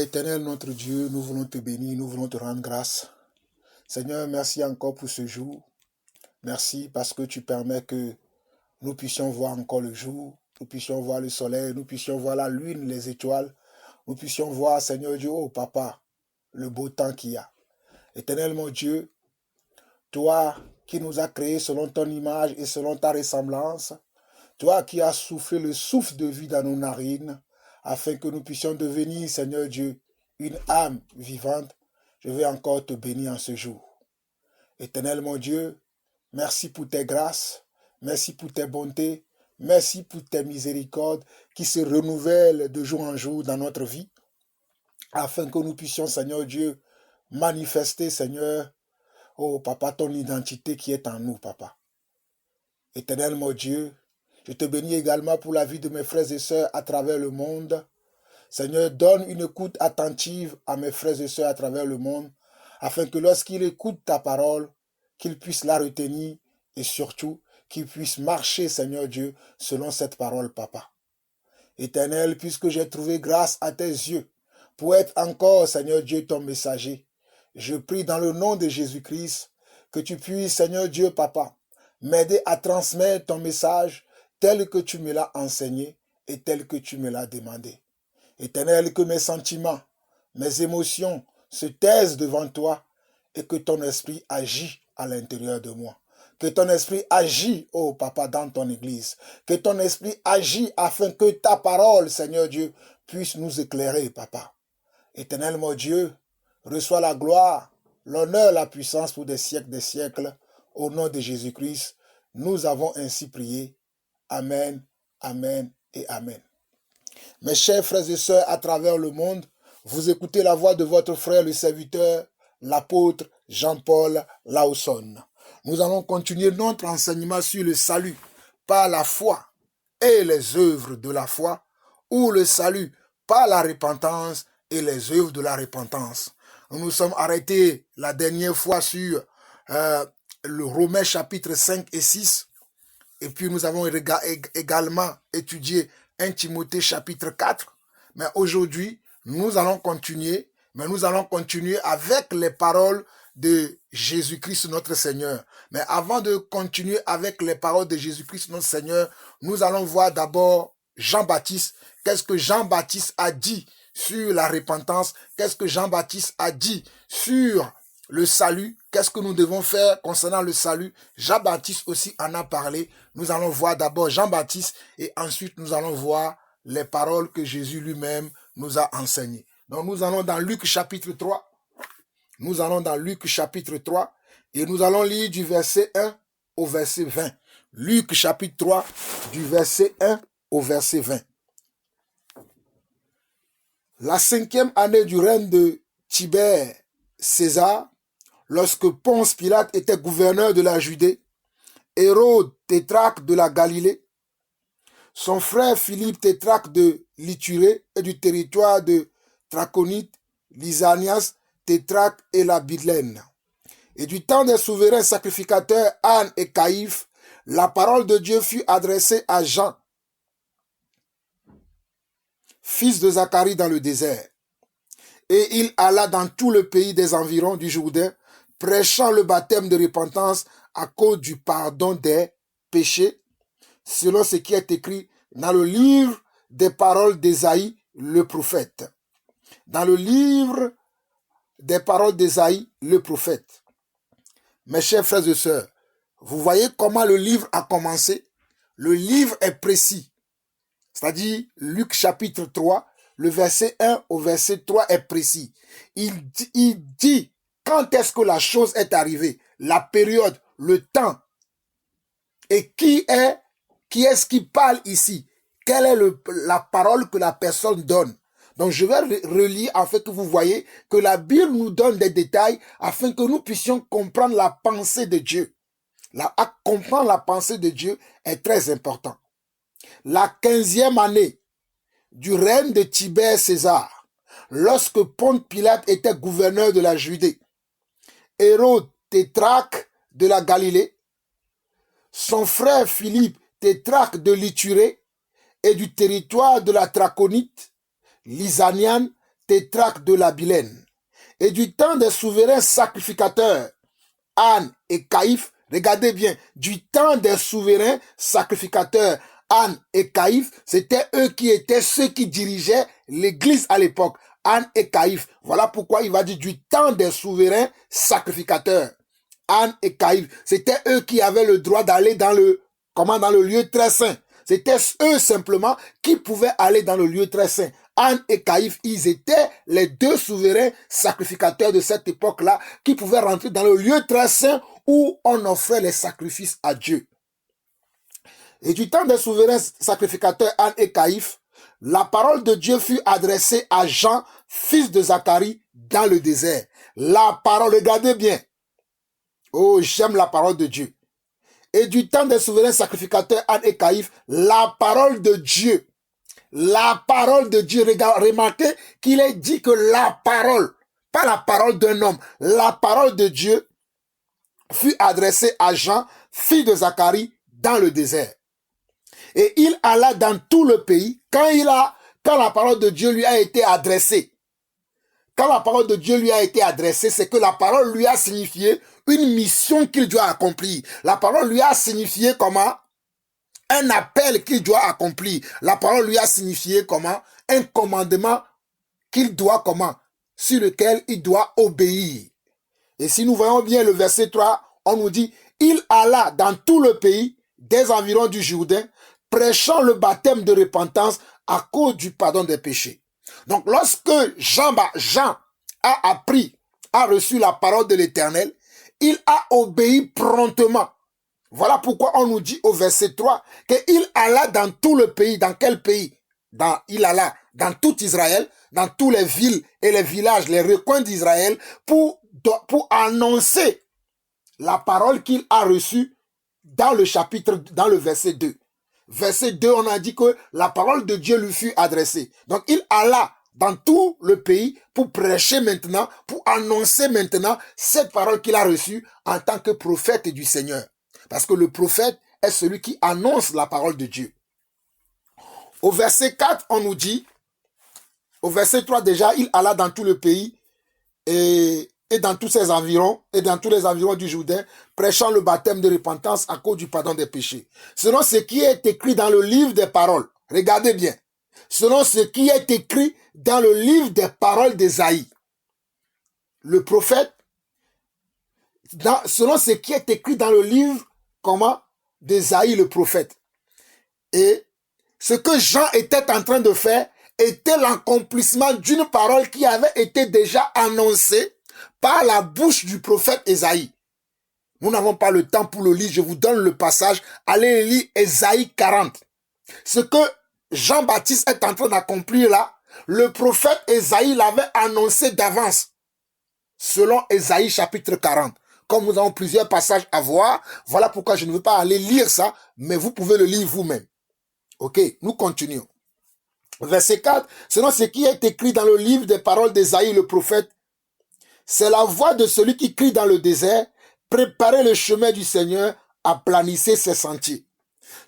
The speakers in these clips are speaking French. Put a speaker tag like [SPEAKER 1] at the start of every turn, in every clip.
[SPEAKER 1] Éternel notre Dieu, nous voulons te bénir, nous voulons te rendre grâce. Seigneur, merci encore pour ce jour. Merci parce que tu permets que nous puissions voir encore le jour, nous puissions voir le soleil, nous puissions voir la lune, les étoiles, nous puissions voir, Seigneur Dieu, oh Papa, le beau temps qu'il y a. Éternel mon Dieu, toi qui nous as créés selon ton image et selon ta ressemblance, toi qui as soufflé le souffle de vie dans nos narines, afin que nous puissions devenir, Seigneur Dieu, une âme vivante, je vais encore te bénir en ce jour. Éternel mon Dieu, merci pour tes grâces, merci pour tes bontés, merci pour tes miséricordes qui se renouvellent de jour en jour dans notre vie, afin que nous puissions, Seigneur Dieu, manifester, Seigneur, oh Papa, ton identité qui est en nous, Papa. Éternel mon Dieu, je te bénis également pour la vie de mes frères et sœurs à travers le monde. Seigneur, donne une écoute attentive à mes frères et sœurs à travers le monde, afin que lorsqu'ils écoutent ta parole, qu'ils puissent la retenir et surtout qu'ils puissent marcher, Seigneur Dieu, selon cette parole, Papa. Éternel, puisque j'ai trouvé grâce à tes yeux pour être encore, Seigneur Dieu, ton messager, je prie dans le nom de Jésus-Christ que tu puisses, Seigneur Dieu, Papa, m'aider à transmettre ton message tel que tu me l'as enseigné et tel que tu me l'as demandé. Éternel, que mes sentiments, mes émotions se taisent devant toi et que ton esprit agit à l'intérieur de moi. Que ton esprit agit, oh Papa, dans ton église. Que ton esprit agit afin que ta parole, Seigneur Dieu, puisse nous éclairer, Papa. Éternel mon Dieu, reçois la gloire, l'honneur, la puissance pour des siècles. Au nom de Jésus-Christ, nous avons ainsi prié. Amen, amen et amen. Mes chers frères et sœurs à travers le monde, vous écoutez la voix de votre frère le serviteur, l'apôtre Jean-Paul Lausson. Nous allons continuer notre enseignement sur le salut par la foi et les œuvres de la foi, ou le salut par la repentance et les œuvres de la repentance. Nous nous sommes arrêtés la dernière fois sur le Romains chapitre 5 et 6, et puis nous avons également étudié 1 Timothée chapitre 4. Mais aujourd'hui, nous allons continuer avec les paroles de Jésus-Christ notre Seigneur. Mais avant de continuer avec les paroles de Jésus-Christ notre Seigneur, nous allons voir d'abord Jean-Baptiste. Qu'est-ce que Jean-Baptiste a dit sur la repentance? Qu'est-ce que Jean-Baptiste a dit sur le salut? Qu'est-ce que nous devons faire concernant le salut? Jean-Baptiste aussi en a parlé. Nous allons voir d'abord Jean-Baptiste et ensuite nous allons voir les paroles que Jésus lui-même nous a enseignées. Donc nous allons dans Luc chapitre 3. Nous allons dans Luc chapitre 3 et nous allons lire du verset 1 au verset 20. Luc chapitre 3 du verset 1 au verset 20. La 5e année du règne de Tibère César, lorsque Ponce Pilate était gouverneur de la Judée, Hérode tétrarque de la Galilée, son frère Philippe tétrarque de l'Iturée et du territoire de Traconite, Lysanias tétrarque et la Bidlène. Et du temps des souverains sacrificateurs Anne et Caïphe, la parole de Dieu fut adressée à Jean, fils de Zacharie dans le désert. Et il alla dans tout le pays des environs du Jourdain, prêchant le baptême de repentance à cause du pardon des péchés, selon ce qui est écrit dans le livre des paroles d'Ésaïe, le prophète. Dans le livre des paroles d'Ésaïe, le prophète. Mes chers frères et sœurs, vous voyez comment le livre a commencé? Le livre est précis. C'est-à-dire, Luc chapitre 3, le verset 1 au verset 3 est précis. Il dit quand est-ce que la chose est arrivée, la période, le temps. Et qui est-ce qui parle ici? Quelle est la parole que la personne donne? Donc je vais relire afin que vous voyez que la Bible nous donne des détails afin que nous puissions comprendre la pensée de Dieu. Comprendre la pensée de Dieu est très important. La 15e année du règne de Tibère César, lorsque Ponce Pilate était gouverneur de la Judée, Hérode tétrarque de la Galilée, son frère Philippe tétrarque de l'Iturée et du territoire de la Traconite, Lysanian tétrarques de la Bilène, et du temps des souverains sacrificateurs, Anne et Caïphe, regardez bien, du temps des souverains sacrificateurs, Anne et Caïphe, c'était eux qui étaient ceux qui dirigeaient l'église à l'époque. Anne et Caïphe. Voilà pourquoi il va dire du temps des souverains sacrificateurs. Anne et Caïphe, c'était eux qui avaient le droit d'aller dans le lieu très saint. C'était eux simplement qui pouvaient aller dans le lieu très saint. Anne et Caïphe, ils étaient les deux souverains sacrificateurs de cette époque-là qui pouvaient rentrer dans le lieu très saint où on offrait les sacrifices à Dieu. Et du temps des souverains sacrificateurs Anne et Caïphe, la parole de Dieu fut adressée à Jean, fils de Zacharie, dans le désert. La parole, regardez bien. Oh, j'aime la parole de Dieu. Et du temps des souverains sacrificateurs Anne et Caïphe, la parole de Dieu. La parole de Dieu. Remarquez qu'il est dit que la parole, pas la parole d'un homme, la parole de Dieu fut adressée à Jean, fils de Zacharie, dans le désert. Et il alla dans tout le pays quand la parole de Dieu lui a été adressée. Quand la parole de Dieu lui a été adressée, c'est que la parole lui a signifié une mission qu'il doit accomplir. La parole lui a signifié comment? Un appel qu'il doit accomplir. La parole lui a signifié comment? Un commandement qu'il doit comment? Sur lequel il doit obéir. Et si nous voyons bien le verset 3, on nous dit, il alla dans tout le pays des environs du Jourdain, prêchant le baptême de repentance à cause du pardon des péchés. Donc lorsque Jean a reçu la parole de l'Éternel, il a obéi promptement. Voilà pourquoi on nous dit au verset 3 qu'il alla dans tout le pays. Dans quel pays? Il alla dans tout Israël, dans tous les villes et les villages, les recoins d'Israël, pour annoncer la parole qu'il a reçue dans le verset 2. Verset 2, on a dit que la parole de Dieu lui fut adressée. Donc il alla dans tout le pays pour prêcher maintenant, pour annoncer maintenant cette parole qu'il a reçue en tant que prophète du Seigneur. Parce que le prophète est celui qui annonce la parole de Dieu. Au verset 4, on nous dit, au verset 3 déjà, il alla dans tout le pays et dans tous ses environs, et dans tous les environs du Jourdain, prêchant le baptême de repentance à cause du pardon des péchés. Selon ce qui est écrit dans le livre des paroles, regardez bien, selon ce qui est écrit dans le livre des paroles d'Ésaïe, le prophète, selon ce qui est écrit dans le livre, d'Ésaïe le prophète. Et ce que Jean était en train de faire était l'accomplissement d'une parole qui avait été déjà annoncée par la bouche du prophète Ésaïe. Nous n'avons pas le temps pour le lire, je vous donne le passage. Allez lire Ésaïe 40. Ce que Jean-Baptiste est en train d'accomplir là, le prophète Ésaïe l'avait annoncé d'avance, selon Ésaïe chapitre 40. Comme nous avons plusieurs passages à voir, voilà pourquoi je ne veux pas aller lire ça, mais vous pouvez le lire vous-même. Ok, nous continuons. Verset 4, selon ce qui est écrit dans le livre des paroles d'Ésaïe le prophète, c'est la voix de celui qui crie dans le désert, préparez le chemin du Seigneur, aplanissez ses sentiers.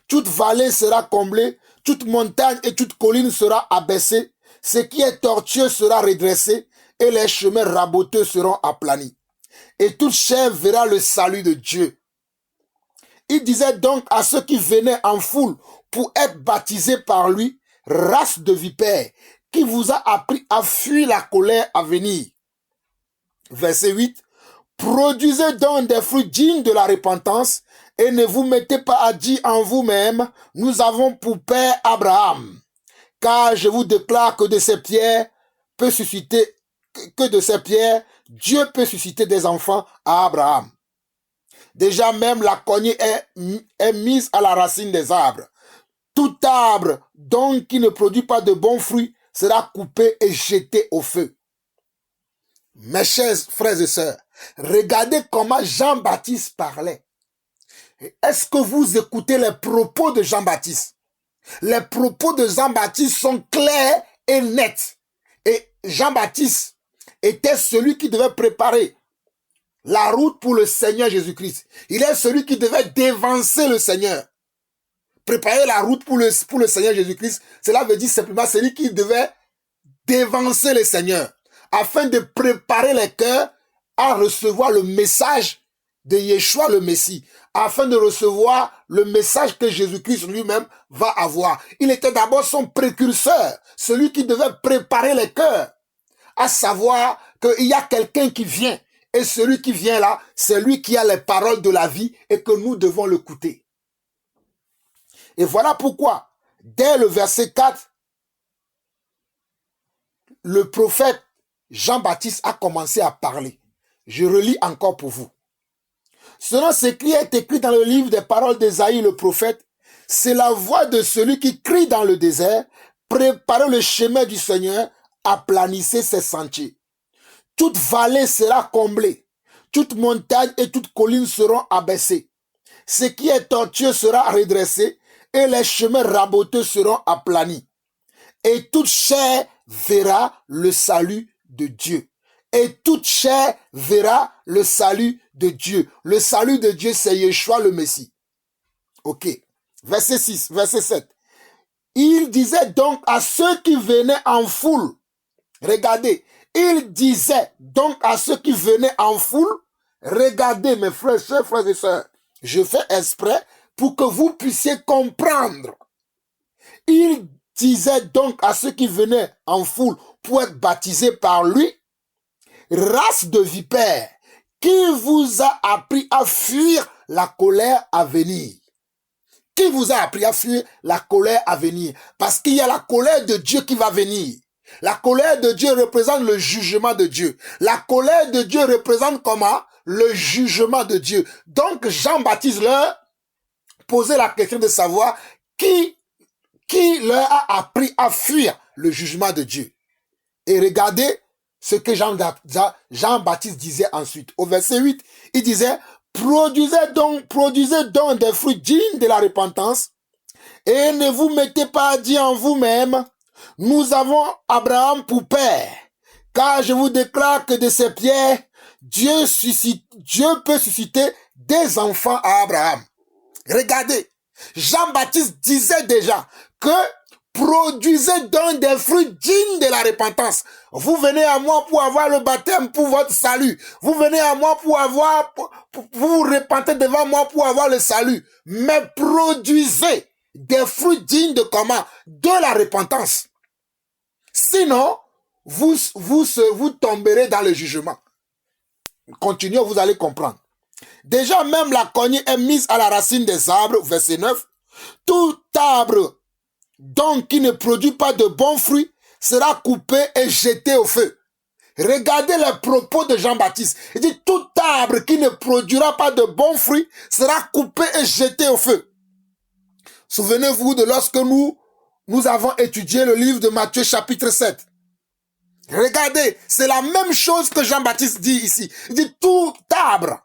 [SPEAKER 1] Toute vallée sera comblée, toute montagne et toute colline sera abaissée, ce qui est tortueux sera redressé, et les chemins raboteux seront aplanis. Et toute chair verra le salut de Dieu. Il disait donc à ceux qui venaient en foule pour être baptisés par lui, race de vipères, qui vous a appris à fuir la colère à venir. Verset 8. Produisez donc des fruits dignes de la repentance et ne vous mettez pas à dire en vous-même, nous avons pour père Abraham. Car je vous déclare que de ces pierres Dieu peut susciter des enfants à Abraham. Déjà même la cognée est mise à la racine des arbres. Tout arbre donc qui ne produit pas de bons fruits sera coupé et jeté au feu. Mes chers frères et sœurs, regardez comment Jean-Baptiste parlait. Est-ce que vous écoutez les propos de Jean-Baptiste? Les propos de Jean-Baptiste sont clairs et nets. Et Jean-Baptiste était celui qui devait préparer la route pour le Seigneur Jésus-Christ. Il est celui qui devait dévancer le Seigneur. Préparer la route pour le Seigneur Jésus-Christ, cela veut dire simplement celui qui devait dévancer le Seigneur, afin de préparer les cœurs à recevoir le message de Yeshua le Messie, afin de recevoir le message que Jésus-Christ lui-même va avoir. Il était d'abord son précurseur, celui qui devait préparer les cœurs, à savoir qu'il y a quelqu'un qui vient, et celui qui vient là, c'est lui qui a les paroles de la vie et que nous devons l'écouter. Et voilà pourquoi, dès le verset 4, le prophète Jean-Baptiste a commencé à parler. Je relis encore pour vous. Selon ce qui est écrit dans le livre des paroles d'Ésaïe le prophète, c'est la voix de celui qui crie dans le désert, préparez le chemin du Seigneur, aplanissez ses sentiers. Toute vallée sera comblée, toute montagne et toute colline seront abaissées. Ce qui est tortueux sera redressé et les chemins raboteux seront aplanis. Et toute chair verra le salut de Dieu. Et toute chair verra le salut de Dieu. Le salut de Dieu, c'est Yeshua le Messie. Ok. Verset 6, verset 7. Il disait donc à ceux qui venaient en foule, regardez, il disait donc à ceux qui venaient en foule, regardez mes frères et sœurs, je fais exprès pour que vous puissiez comprendre. Il disait donc à ceux qui venaient en foule pour être baptisés par lui, race de vipères, qui vous a appris à fuir la colère à venir? Qui vous a appris à fuir la colère à venir? Parce qu'il y a la colère de Dieu qui va venir. La colère de Dieu représente le jugement de Dieu. La colère de Dieu représente comment? Le jugement de Dieu. Donc Jean-Baptiste leur posait la question de savoir qui leur a appris à fuir le jugement de Dieu. Et regardez ce que Jean-Baptiste disait ensuite. Au verset 8, il disait, produisez donc des fruits dignes de la repentance et ne vous mettez pas à dire en vous-même, nous avons Abraham pour père, car je vous déclare que de ces pierres, Dieu peut susciter des enfants à Abraham. Regardez, Jean-Baptiste disait déjà que produisez donc des fruits dignes de la repentance. Vous venez à moi pour avoir le baptême pour votre salut. Vous venez à moi pour vous repentez devant moi pour avoir le salut. Mais produisez des fruits dignes de comment? De la repentance. Sinon, vous tomberez dans le jugement. Continuez, vous allez comprendre. Déjà, même la cognée est mise à la racine des arbres, verset 9. Tout arbre donc qui ne produit pas de bons fruits sera coupé et jeté au feu. Regardez les propos de Jean-Baptiste. Il dit tout arbre qui ne produira pas de bons fruits sera coupé et jeté au feu. Souvenez-vous de lorsque nous avons étudié le livre de Matthieu chapitre 7. Regardez, c'est la même chose que Jean-Baptiste dit ici. Il dit tout arbre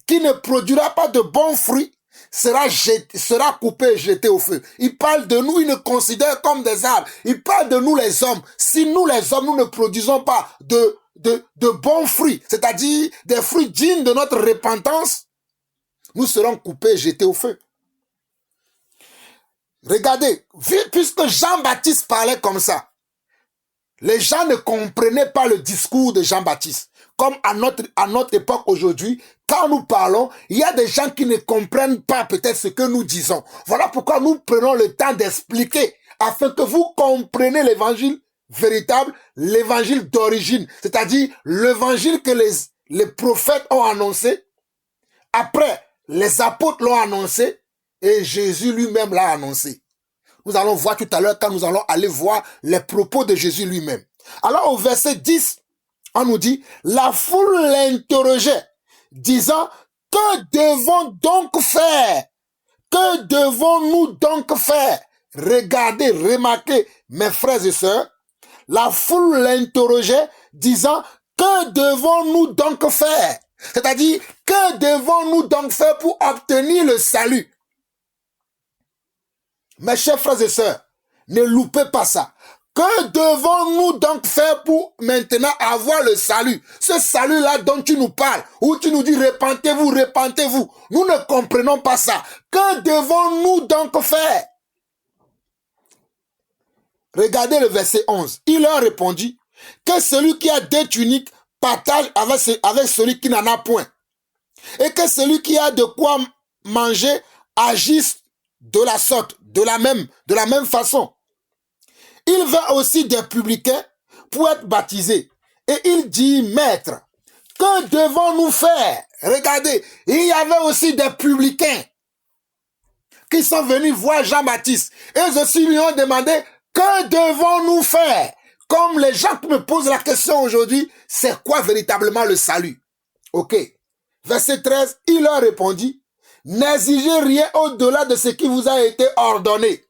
[SPEAKER 1] qui ne produira pas de bons fruits sera coupé et jeté au feu. Il parle de nous, il nous considère comme des arbres. Il parle de nous les hommes. Si nous les hommes, nous ne produisons pas de bons fruits, c'est-à-dire des fruits dignes de notre repentance, nous serons coupés et jetés au feu. Regardez, puisque Jean-Baptiste parlait comme ça, les gens ne comprenaient pas le discours de Jean-Baptiste. Comme à notre époque aujourd'hui, quand nous parlons, il y a des gens qui ne comprennent pas peut-être ce que nous disons. Voilà pourquoi nous prenons le temps d'expliquer, afin que vous compreniez l'évangile véritable, l'évangile d'origine, c'est-à-dire l'évangile que les prophètes ont annoncé, après les apôtres l'ont annoncé, et Jésus lui-même l'a annoncé. Nous allons voir tout à l'heure quand nous allons aller voir les propos de Jésus lui-même. Alors au verset 10, on nous dit, la foule l'interrogeait, disant, que devons donc faire? Que devons-nous donc faire? Regardez, remarquez, mes frères et sœurs, la foule l'interrogeait, disant, que devons-nous donc faire? C'est-à-dire, que devons-nous donc faire pour obtenir le salut? Mes chers frères et sœurs, ne loupez pas ça. Que devons-nous donc faire pour maintenant avoir le salut? Ce salut-là dont tu nous parles, où tu nous dis repentez-vous, repentez-vous. Nous ne comprenons pas ça. Que devons-nous donc faire? Regardez le verset 11. Il leur répondit que celui qui a 2 tuniques partage avec celui qui n'en a point. Et que celui qui a de quoi manger agisse de la sorte, de la même façon. Il vint aussi des publicains pour être baptisés. Et il dit, Maître, que devons-nous faire? Regardez, il y avait aussi des publicains qui sont venus voir Jean-Baptiste. Et eux aussi lui ont demandé, que devons-nous faire? Comme les gens qui me posent la question aujourd'hui, c'est quoi véritablement le salut? Ok. Verset 13, il leur répondit, n'exigez rien au-delà de ce qui vous a été ordonné.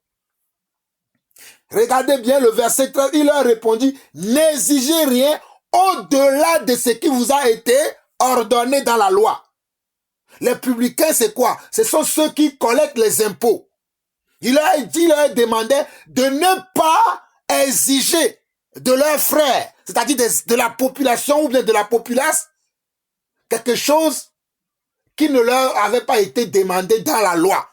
[SPEAKER 1] Regardez bien le verset 13, il leur répondit, n'exigez rien au-delà de ce qui vous a été ordonné dans la loi. Les publicains, c'est quoi? Ce sont ceux qui collectent les impôts. Il leur demandait de ne pas exiger de leurs frères, c'est-à-dire de la population ou bien de la populace, quelque chose qui ne leur avait pas été demandé dans la loi.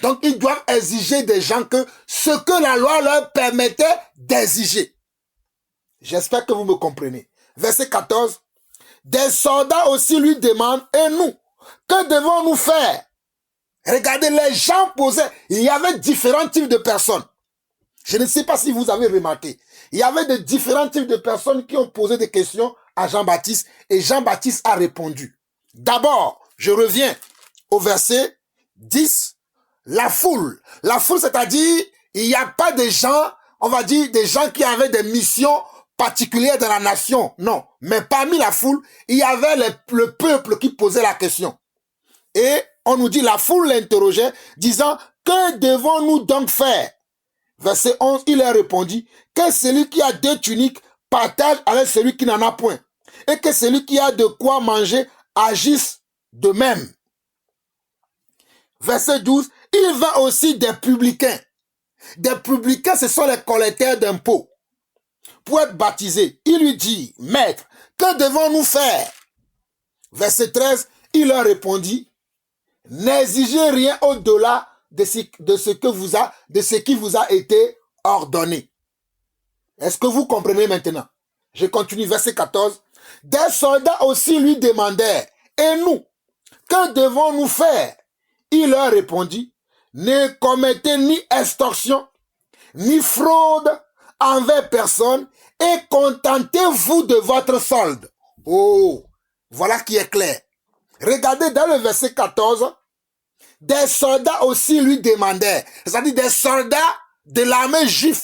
[SPEAKER 1] Donc, ils doivent exiger des gens que ce que la loi leur permettait d'exiger. J'espère que vous me comprenez. Verset 14. Des soldats aussi lui demandent, et nous, que devons-nous faire? Regardez, les gens posaient, il y avait différents types de personnes. Je ne sais pas si vous avez remarqué. Il y avait de différents types de personnes qui ont posé des questions à Jean-Baptiste et Jean-Baptiste a répondu. D'abord, je reviens au verset 10. La foule. La foule, c'est-à-dire, il n'y a pas de gens, on va dire, des gens qui avaient des missions particulières dans la nation. Non. Mais parmi la foule, il y avait le peuple qui posait la question. Et on nous dit, la foule l'interrogeait, disant, que devons-nous donc faire? Verset 11, il leur répondit, que celui qui a 2 tuniques partage avec celui qui n'en a point. Et que celui qui a de quoi manger agisse de même. Verset 12, il va aussi des publicains. Des publicains, ce sont les collecteurs d'impôts. Pour être baptisés, il lui dit, Maître, que devons-nous faire? Verset 13, il leur répondit, n'exigez rien au-delà de ce qui vous a été ordonné. Est-ce que vous comprenez maintenant? Je continue, verset 14. Des soldats aussi lui demandèrent, et nous, que devons-nous faire? Il leur répondit, ne commettez ni extorsion, ni fraude envers personne, et contentez-vous de votre solde. Oh, voilà qui est clair. Regardez dans le verset 14, des soldats aussi lui demandaient, c'est-à-dire des soldats de l'armée juive.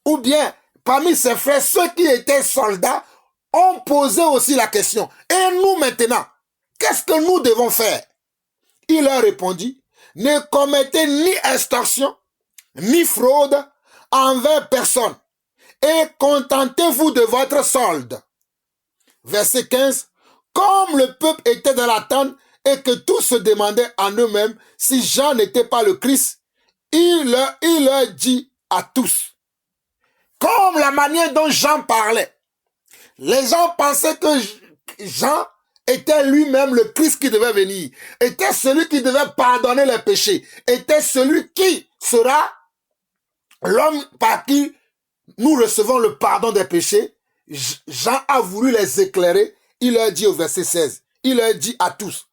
[SPEAKER 1] Ou bien, parmi ses frères, ceux qui étaient soldats ont posé aussi la question. Et nous maintenant, qu'est-ce que nous devons faire? Il leur répondit, ne commettez ni extorsion, ni fraude envers personne, et contentez-vous de votre solde. Verset 15, comme le peuple était dans l'attente et que tous se demandaient en eux-mêmes si Jean n'était pas le Christ, il leur dit à tous, comme la manière dont Jean parlait, les gens pensaient que Jean était lui-même le Christ qui devait venir, était celui qui devait pardonner les péchés, était celui qui sera l'homme par qui nous recevons le pardon des péchés. Jean a voulu les éclairer. Il leur dit au verset 16, il leur dit à tous,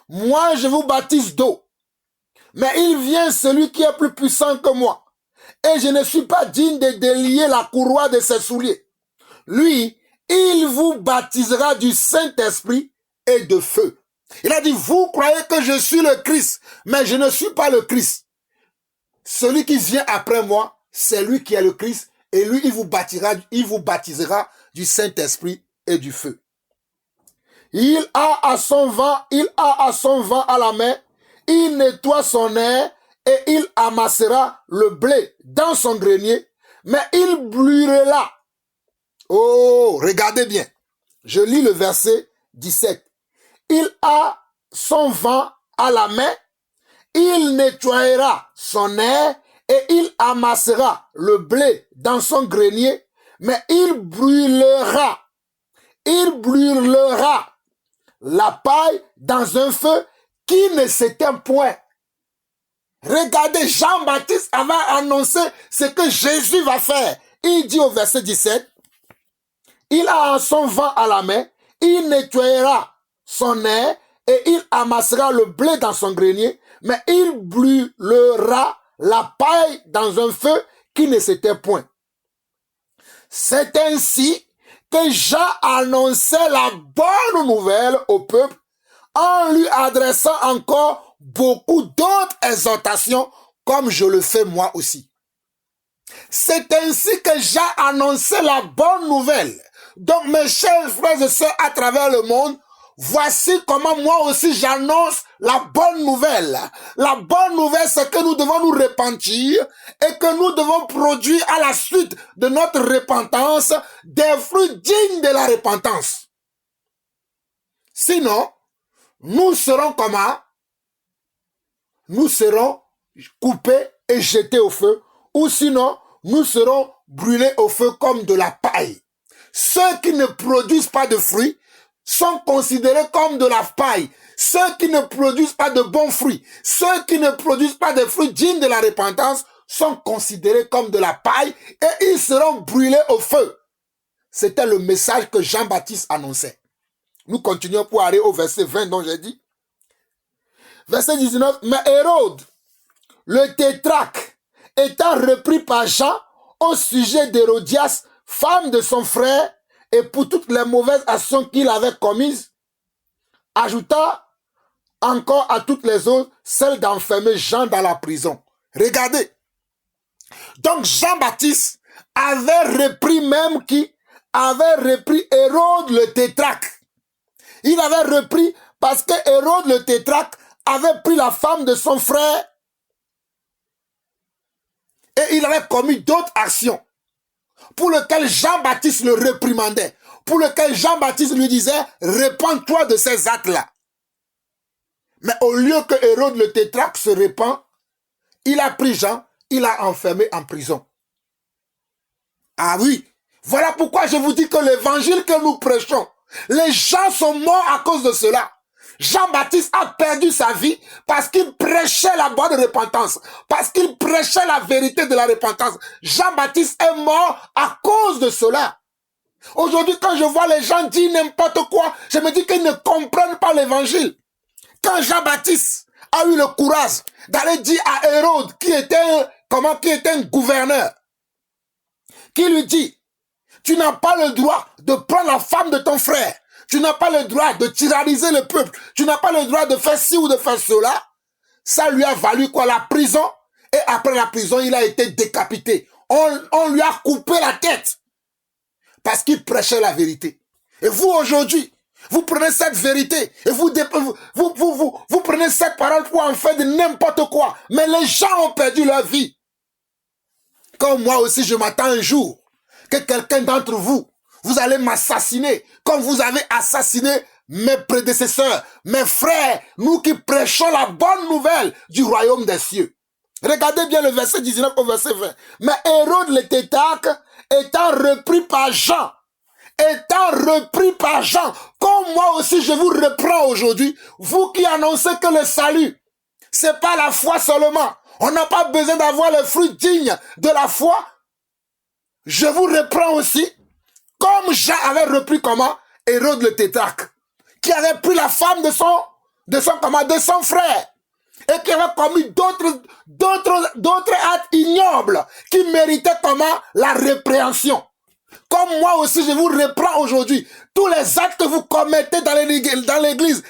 [SPEAKER 1] moi je vous baptise d'eau, mais il vient celui qui est plus puissant que moi, et je ne suis pas digne de délier la courroie de ses souliers. Lui, il vous baptisera du Saint-Esprit et de feu. Il a dit, vous croyez que je suis le Christ, mais je ne suis pas le Christ. Celui qui vient après moi, c'est lui qui est le Christ, et lui, il vous baptisera du Saint-Esprit et du feu. Il a à son vent à la main, il nettoie son air et il amassera le blé dans son grenier, mais il brûlera. Oh, regardez bien. Je lis le verset 17. Il a son vent à la main, il nettoiera son air et il amassera le blé dans son grenier, mais il brûlera la paille dans un feu qui ne s'éteint point. Regardez, Jean-Baptiste avait annoncé ce que Jésus va faire. Il dit au verset 17, il a son vent à la main, il nettoyera son air et il amassera le blé dans son grenier, mais il brûlera la paille dans un feu qui ne s'était point. C'est ainsi que Jean annonçait la bonne nouvelle au peuple en lui adressant encore beaucoup d'autres exhortations comme je le fais moi aussi. C'est ainsi que Jean annonçait la bonne nouvelle. Donc mes chers frères et sœurs à travers le monde, voici comment moi aussi j'annonce la bonne nouvelle. La bonne nouvelle, c'est que nous devons nous repentir et que nous devons produire à la suite de notre repentance des fruits dignes de la repentance. Sinon, nous serons comment? Nous serons coupés et jetés au feu, ou sinon, nous serons brûlés au feu comme de la paille. Ceux qui ne produisent pas de fruits sont considérés comme de la paille. Ceux qui ne produisent pas de bons fruits, ceux qui ne produisent pas de fruits dignes de la repentance sont considérés comme de la paille et ils seront brûlés au feu. C'était le message que Jean-Baptiste annonçait. Nous continuons pour aller au verset 20 dont j'ai dit. Verset 19, mais Hérode, le tétrarque, étant repris par Jean au sujet d'Hérodias, femme de son frère, et pour toutes les mauvaises actions qu'il avait commises, ajouta encore à toutes les autres celle d'enfermer Jean dans la prison. Regardez. Donc Jean-Baptiste avait repris même qui avait repris Hérode le tétrarque. Il avait repris parce que Hérode le tétrarque avait pris la femme de son frère et il avait commis d'autres actions pour lesquelles Jean-Baptiste le réprimandait, pour lesquelles Jean-Baptiste lui disait « Répands-toi de ces actes-là ». Mais au lieu que Hérode le tétrarque se répand, il a pris Jean, il l'a enfermé en prison. Ah oui, voilà pourquoi je vous dis que l'évangile que nous prêchons, les gens sont morts à cause de cela. Jean-Baptiste a perdu sa vie parce qu'il prêchait la bonne repentance, parce qu'il prêchait la vérité de la repentance. Jean-Baptiste est mort à cause de cela. Aujourd'hui, quand je vois les gens dire n'importe quoi, je me dis qu'ils ne comprennent pas l'évangile. Quand Jean-Baptiste a eu le courage d'aller dire à Hérode, qui était un gouverneur, qui lui dit, tu n'as pas le droit de prendre la femme de ton frère, tu n'as pas le droit de tyranniser le peuple, tu n'as pas le droit de faire ci ou de faire cela, ça lui a valu quoi? La prison, et après la prison, il a été décapité. On lui a coupé la tête, parce qu'il prêchait la vérité. Et vous aujourd'hui, vous prenez cette vérité et vous prenez cette parole pour en faire de n'importe quoi. Mais les gens ont perdu leur vie. Comme moi aussi, je m'attends un jour que quelqu'un d'entre vous, vous allez m'assassiner comme vous avez assassiné mes prédécesseurs, mes frères, nous qui prêchons la bonne nouvelle du royaume des cieux. Regardez bien le verset 19 au verset 20. Mais Hérode le tétrarque étant repris par Jean, comme moi aussi je vous reprends aujourd'hui, vous qui annoncez que le salut, c'est pas la foi seulement, on n'a pas besoin d'avoir les fruits dignes de la foi, je vous reprends aussi, comme Jean avait repris comment? Hérode le tétrarque, qui avait pris la femme de son frère, et qui avait commis d'autres actes ignobles, qui méritaient comment? La répréhension. Comme moi aussi, je vous reprends aujourd'hui. Tous les actes que vous commettez dans l'église,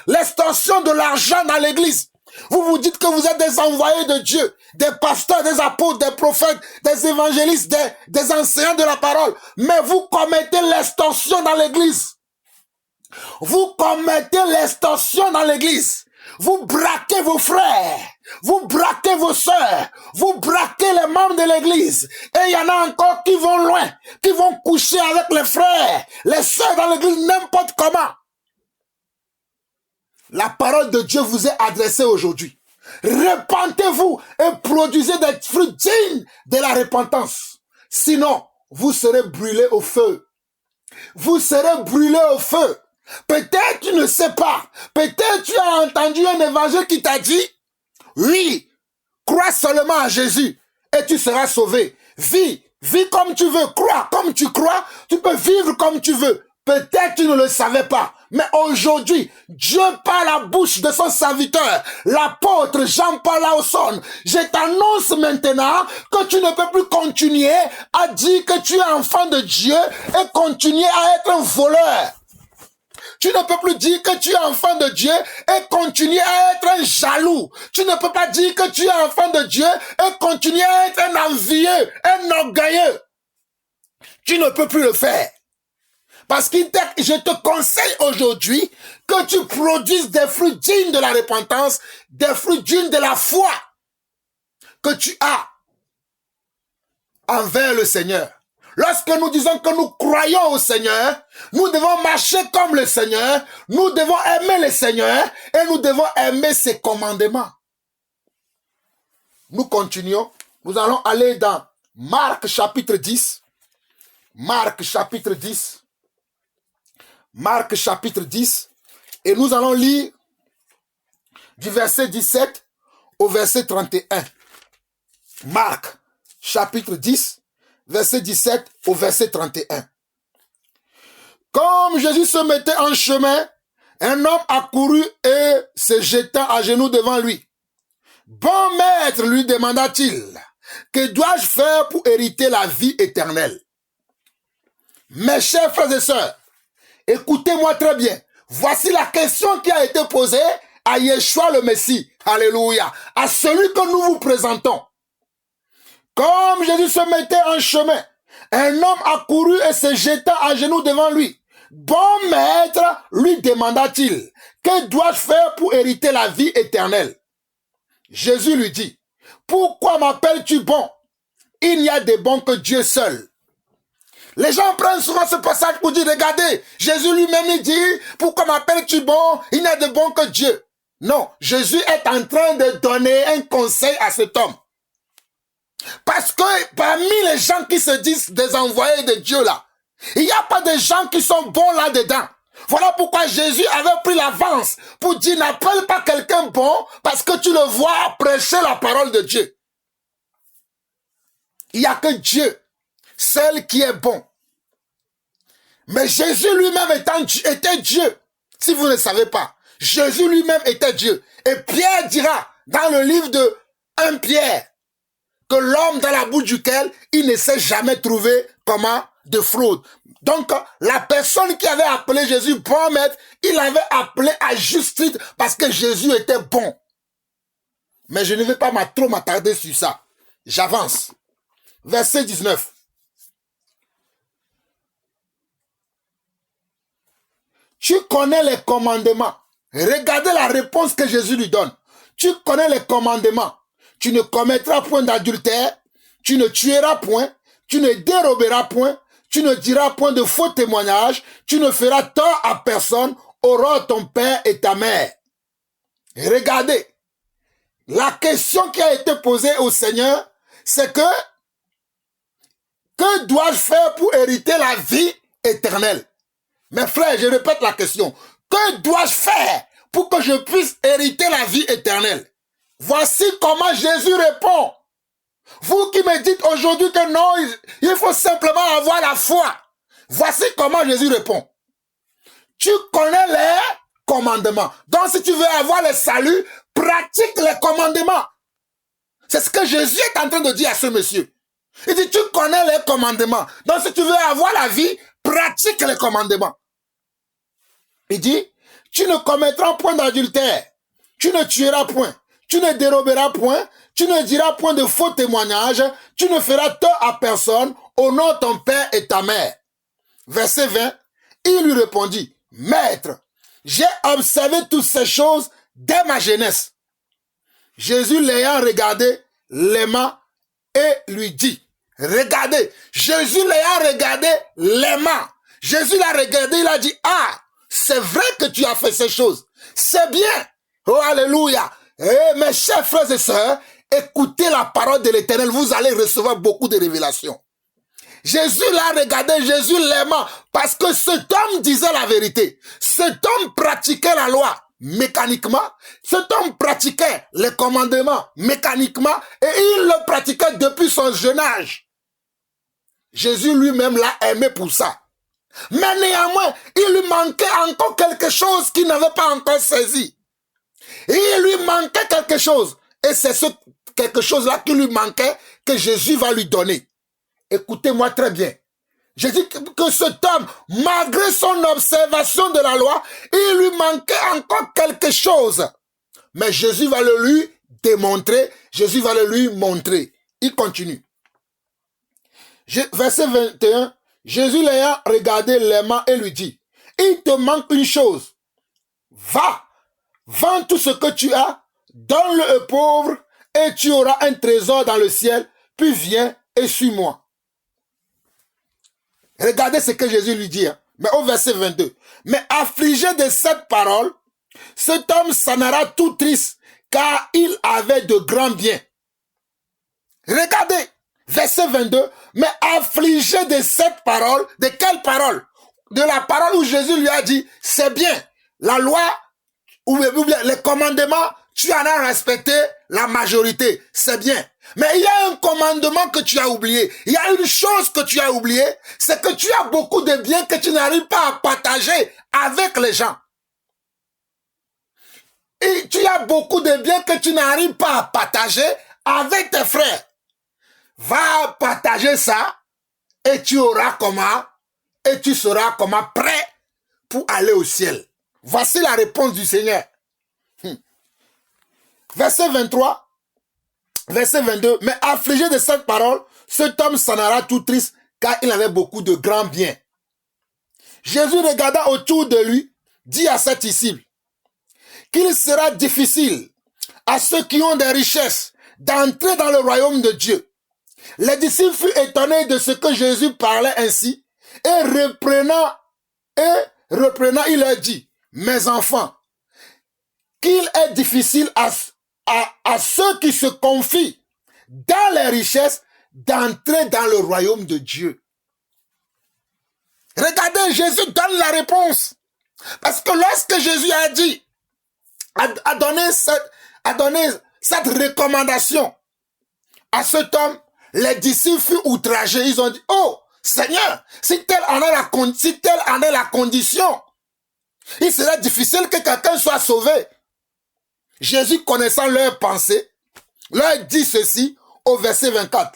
[SPEAKER 1] l'extorsion de l'argent dans l'église. Vous vous dites que vous êtes des envoyés de Dieu, des pasteurs, des apôtres, des prophètes, des évangélistes, des enseignants de la parole. Mais vous commettez l'extorsion dans l'église. Vous commettez l'extorsion dans l'église. Vous braquez vos frères, vous braquez vos sœurs, vous braquez les membres de l'église. Et il y en a encore qui vont loin, qui vont coucher avec les frères, les sœurs dans l'église, n'importe comment. La parole de Dieu vous est adressée aujourd'hui. Repentez-vous et produisez des fruits dignes de la repentance. Sinon, vous serez brûlés au feu. Vous serez brûlés au feu. Peut-être tu ne sais pas. Peut-être tu as entendu un évangile qui t'a dit, Oui, crois seulement à Jésus et tu seras sauvé. Vis comme tu veux, crois comme tu crois, tu peux vivre comme tu veux. Peut-être tu ne le savais pas, mais aujourd'hui, Dieu par la bouche de son serviteur, l'apôtre Jean-Paul Lawson, je t'annonce maintenant que tu ne peux plus continuer à dire que tu es enfant de Dieu et continuer à être un voleur. Tu ne peux plus dire que tu es enfant de Dieu et continuer à être un jaloux. Tu ne peux pas dire que tu es enfant de Dieu et continuer à être un envieux, un orgueilleux. Tu ne peux plus le faire. Parce que je te conseille aujourd'hui que tu produises des fruits dignes de la repentance, des fruits dignes de la foi que tu as envers le Seigneur. Lorsque nous disons que nous croyons au Seigneur, nous devons marcher comme le Seigneur, nous devons aimer le Seigneur et nous devons aimer ses commandements. Nous continuons, nous allons aller dans Marc chapitre 10. Marc chapitre 10. Marc chapitre 10. Et nous allons lire du verset 17 au verset 31. Marc chapitre 10. Verset 17 au verset 31. Comme Jésus se mettait en chemin, un homme accourut et se jeta à genoux devant lui. Bon maître, lui demanda-t-il, que dois-je faire pour hériter la vie éternelle? Mes chers frères et sœurs, écoutez-moi très bien. Voici la question qui a été posée à Yeshua le Messie. Alléluia. À celui que nous vous présentons. Comme Jésus se mettait en chemin, un homme accourut et se jeta à genoux devant lui. Bon maître, lui demanda-t-il, que dois-je faire pour hériter la vie éternelle? Jésus lui dit, pourquoi m'appelles-tu bon? Il n'y a de bon que Dieu seul. Les gens prennent souvent ce passage pour dire, regardez, Jésus lui-même il dit, pourquoi m'appelles-tu bon? Il n'y a de bon que Dieu. Non, Jésus est en train de donner un conseil à cet homme. Parce que parmi les gens qui se disent des envoyés de Dieu là, il n'y a pas de gens qui sont bons là-dedans. Voilà pourquoi Jésus avait pris l'avance pour dire n'appelle pas quelqu'un bon parce que tu le vois prêcher la parole de Dieu. Il n'y a que Dieu seul qui est bon. Mais Jésus lui-même était Dieu. Si vous ne savez pas, Jésus lui-même était Dieu. Et Pierre dira dans le livre de 1 Pierre, que l'homme dans la bouche duquel il ne s'est jamais trouvé comment de fraude. Donc, la personne qui avait appelé Jésus bon maître, il l'avait appelé à juste titre parce que Jésus était bon. Mais je ne vais pas trop m'attarder sur ça. J'avance. Verset 19. Tu connais les commandements. Regardez la réponse que Jésus lui donne. Tu connais les commandements. Tu ne commettras point d'adultère, tu ne tueras point, tu ne déroberas point, tu ne diras point de faux témoignages, tu ne feras tort à personne, honore ton père et ta mère. Et regardez, la question qui a été posée au Seigneur, c'est que dois-je faire pour hériter la vie éternelle? Mes frères, je répète la question. Que dois-je faire pour que je puisse hériter la vie éternelle? Voici comment Jésus répond. Vous qui me dites aujourd'hui que non, il faut simplement avoir la foi. Voici comment Jésus répond. Tu connais les commandements. Donc si tu veux avoir le salut, pratique les commandements. C'est ce que Jésus est en train de dire à ce monsieur. Il dit, tu connais les commandements. Donc si tu veux avoir la vie, pratique les commandements. Il dit, tu ne commettras point d'adultère. Tu ne tueras point. Tu ne déroberas point, tu ne diras point de faux témoignages, tu ne feras tort à personne, honore ton père et ta mère. Verset 20, il lui répondit, Maître, j'ai observé toutes ces choses dès ma jeunesse. Jésus l'ayant regardé, l'aima et lui dit, regardez, Jésus l'ayant regardé, l'aima. Jésus l'a regardé, il a dit, ah, c'est vrai que tu as fait ces choses. C'est bien. Oh, alléluia. Eh, mes chers frères et sœurs, écoutez la parole de l'Éternel, vous allez recevoir beaucoup de révélations. Jésus l'a regardé, Jésus l'aima, parce que cet homme disait la vérité. Cet homme pratiquait la loi. mécaniquement. Cet homme pratiquait les commandements mécaniquement et il le pratiquait depuis son jeune âge. Jésus lui-même l'a aimé pour ça. Mais néanmoins, il lui manquait encore quelque chose qu'il n'avait pas encore saisi. Et il lui manquait quelque chose. Et c'est ce quelque chose-là qui lui manquait que Jésus va lui donner. Écoutez-moi très bien. Je dis que cet homme, malgré son observation de la loi, il lui manquait encore quelque chose. Mais Jésus va le lui démontrer, Jésus va le lui montrer. Il continue. Verset 21, Jésus l'ayant regardé les mains et lui dit, il te manque une chose. Va, vends tout ce que tu as, donne-le aux pauvres et tu auras un trésor dans le ciel, puis viens et suis-moi. Regardez ce que Jésus lui dit, hein. Mais au verset 22. Mais affligé de cette parole, cet homme s'en ira tout triste, car il avait de grands biens. Regardez, verset 22. Mais affligé de cette parole, de quelle parole? De la parole où Jésus lui a dit, c'est bien, la loi, ou les commandements, tu en as respecté la majorité, c'est bien. Mais il y a un commandement que tu as oublié. Il y a une chose que tu as oublié, c'est que tu as beaucoup de biens que tu n'arrives pas à partager avec les gens. Et tu as beaucoup de biens que tu n'arrives pas à partager avec tes frères. Va partager ça et tu auras comment, et tu seras comment prêt pour aller au ciel. Voici la réponse du Seigneur. Verset 23. Verset 22, mais affligé de cette parole, cet homme s'en ira tout triste, car il avait beaucoup de grands biens. Jésus regarda autour de lui, dit à ses disciples, qu'il sera difficile à ceux qui ont des richesses d'entrer dans le royaume de Dieu. Les disciples furent étonnés de ce que Jésus parlait ainsi, et reprenant, il leur dit, mes enfants, qu'il est difficile à ceux qui se confient dans les richesses d'entrer dans le royaume de Dieu. Regardez, Jésus donne la réponse. Parce que lorsque Jésus a dit, a donné cette recommandation à cet homme, les disciples furent outragés. Ils ont dit, oh Seigneur, si telle en est la condition, il serait difficile que quelqu'un soit sauvé. Jésus, connaissant leurs pensées, leur dit ceci au verset 24.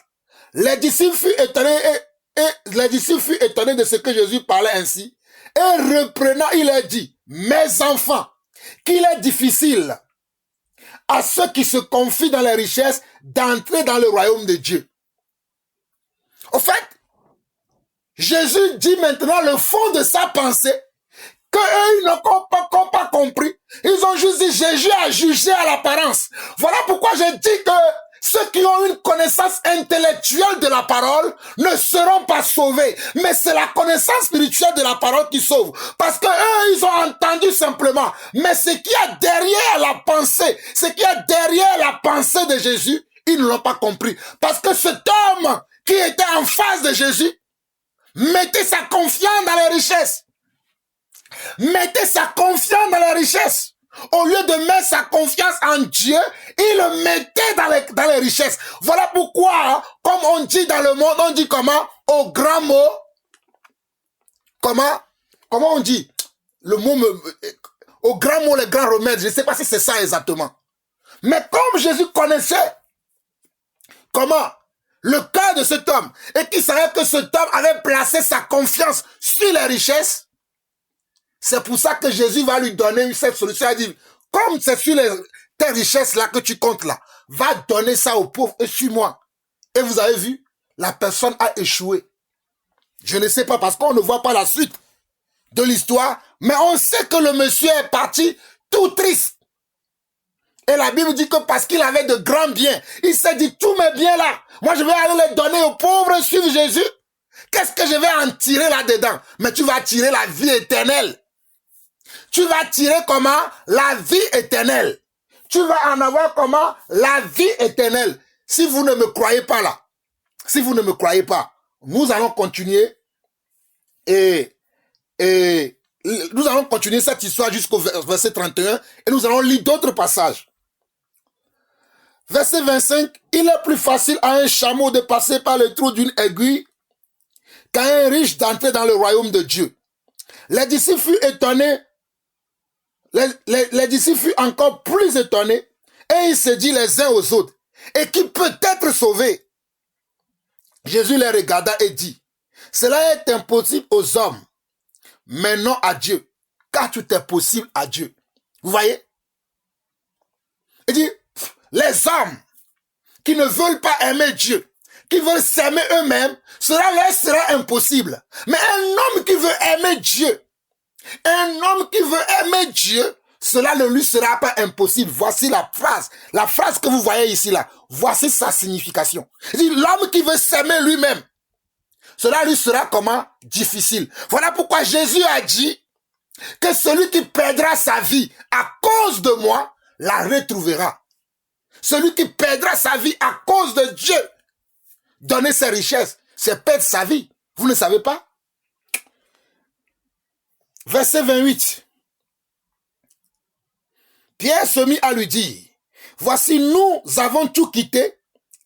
[SPEAKER 1] Les disciples furent étonnés de ce que Jésus parlait ainsi. Et reprenant, il leur dit, mes enfants, qu'il est difficile à ceux qui se confient dans les richesses d'entrer dans le royaume de Dieu. Au fait, Jésus dit maintenant le fond de sa pensée, qu'eux, ils n'ont pas compris. Ils ont juste dit, Jésus a jugé à l'apparence. Voilà pourquoi je dis que ceux qui ont une connaissance intellectuelle de la parole ne seront pas sauvés. Mais c'est la connaissance spirituelle de la parole qui sauve. Parce que eux, ils ont entendu simplement. Mais ce qu'il y a derrière la pensée, de Jésus, ils ne l'ont pas compris. Parce que cet homme qui était en face de Jésus mettait sa confiance dans les richesses. Mettez sa confiance dans la richesse. Au lieu de mettre sa confiance en Dieu, il le mettait dans les richesses. Voilà pourquoi, comme on dit dans le monde, on dit comment? Au grand mot. Comment on dit? Le mot, au grand mot, le grand remède. Je ne sais pas si c'est ça exactement. Mais comme Jésus connaissait, comment? Le cœur de cet homme, et qu'il savait que cet homme avait placé sa confiance sur les richesses, c'est pour ça que Jésus va lui donner cette solution. Il dit, comme c'est sur tes richesses-là que tu comptes là, va donner ça aux pauvres et suis-moi. Et vous avez vu, la personne a échoué. Je ne sais pas parce qu'on ne voit pas la suite de l'histoire, mais on sait que le monsieur est parti tout triste. Et la Bible dit que parce qu'il avait de grands biens, il s'est dit, tous mes biens là, moi je vais aller les donner aux pauvres et suivre Jésus. Qu'est-ce que je vais en tirer là-dedans? Mais tu vas tirer la vie éternelle. Tu vas tirer comment? La vie éternelle. Tu vas en avoir comment? La vie éternelle. Si vous ne me croyez pas là, si vous ne me croyez pas, nous allons continuer et nous allons continuer cette histoire jusqu'au verset 31 et nous allons lire d'autres passages. Verset 25, il est plus facile à un chameau de passer par le trou d'une aiguille qu'à un riche d'entrer dans le royaume de Dieu. Les disciples furent étonnés, les disciples furent encore plus étonnés et ils se disent les uns aux autres, et qui peut être sauvé? Jésus les regarda et dit, cela est impossible aux hommes, mais non à Dieu, car tout est possible à Dieu. Vous voyez? Il dit, les hommes qui ne veulent pas aimer Dieu, qui veulent s'aimer eux-mêmes, cela leur sera impossible. Mais un homme qui veut aimer Dieu, cela ne lui sera pas impossible. Voici la phrase que vous voyez ici là. Voici sa signification. Il dit, l'homme qui veut s'aimer lui-même, cela lui sera comment? Difficile. Voilà pourquoi Jésus a dit que celui qui perdra sa vie à cause de moi, la retrouvera. Celui qui perdra sa vie à cause de Dieu, donner ses richesses, c'est perdre sa vie. Vous ne savez pas? Verset 28. Pierre se mit à lui dire, voici nous avons tout quitté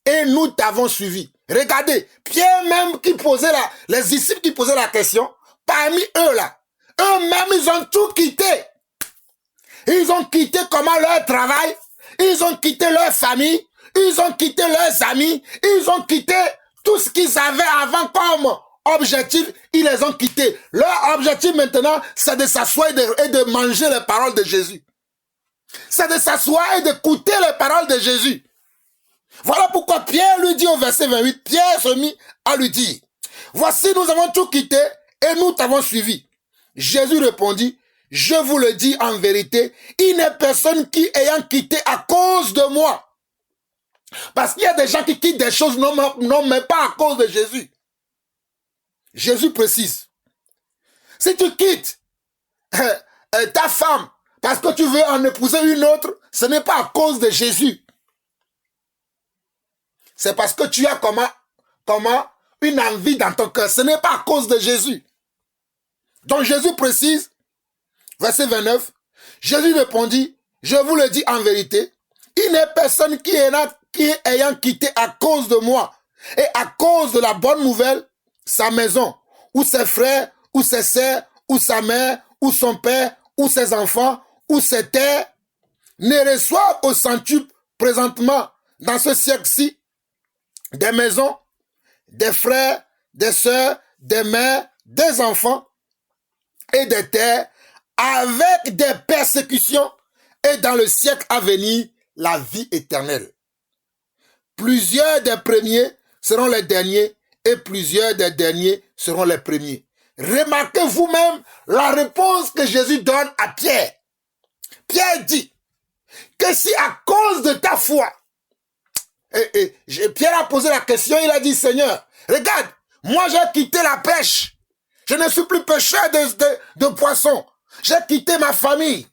[SPEAKER 1] et nous t'avons suivi. Regardez, Pierre même qui posait les disciples qui posaient la question, parmi eux là, eux-mêmes ils ont tout quitté. Ils ont quitté comment leur travail, ils ont quitté leur famille, ils ont quitté leurs amis, ils ont quitté tout ce qu'ils avaient avant comme objectif, ils les ont quittés. Leur objectif maintenant, c'est de s'asseoir et de manger les paroles de Jésus. C'est de s'asseoir et d'écouter les paroles de Jésus. Voilà pourquoi Pierre lui dit au verset 28, Pierre se mit à lui dire, voici nous avons tout quitté et nous t'avons suivi. Jésus répondit, je vous le dis en vérité, il n'est personne qui ayant quitté à cause de moi. Parce qu'il y a des gens qui quittent des choses non mais pas à cause de Jésus. Jésus précise, si tu quittes ta femme parce que tu veux en épouser une autre, ce n'est pas à cause de Jésus. C'est parce que tu as comment une envie dans ton cœur. Ce n'est pas à cause de Jésus. Donc Jésus précise, verset 29, Jésus répondit, je vous le dis en vérité, il n'est personne qui ayant quitté à cause de moi et à cause de la bonne nouvelle, sa maison, ou ses frères, ou ses sœurs, ou sa mère, ou son père, ou ses enfants, ou ses terres, ne reçoivent au centuple présentement dans ce siècle-ci des maisons, des frères, des sœurs, des mères, des enfants et des terres avec des persécutions et dans le siècle à venir la vie éternelle. Plusieurs des premiers seront les derniers et plusieurs des derniers seront les premiers. Remarquez vous-même la réponse que Jésus donne à Pierre. Pierre dit que si à cause de ta foi, Pierre a posé la question, il a dit, Seigneur, regarde, moi j'ai quitté la pêche. Je ne suis plus pêcheur de poissons. J'ai quitté ma famille.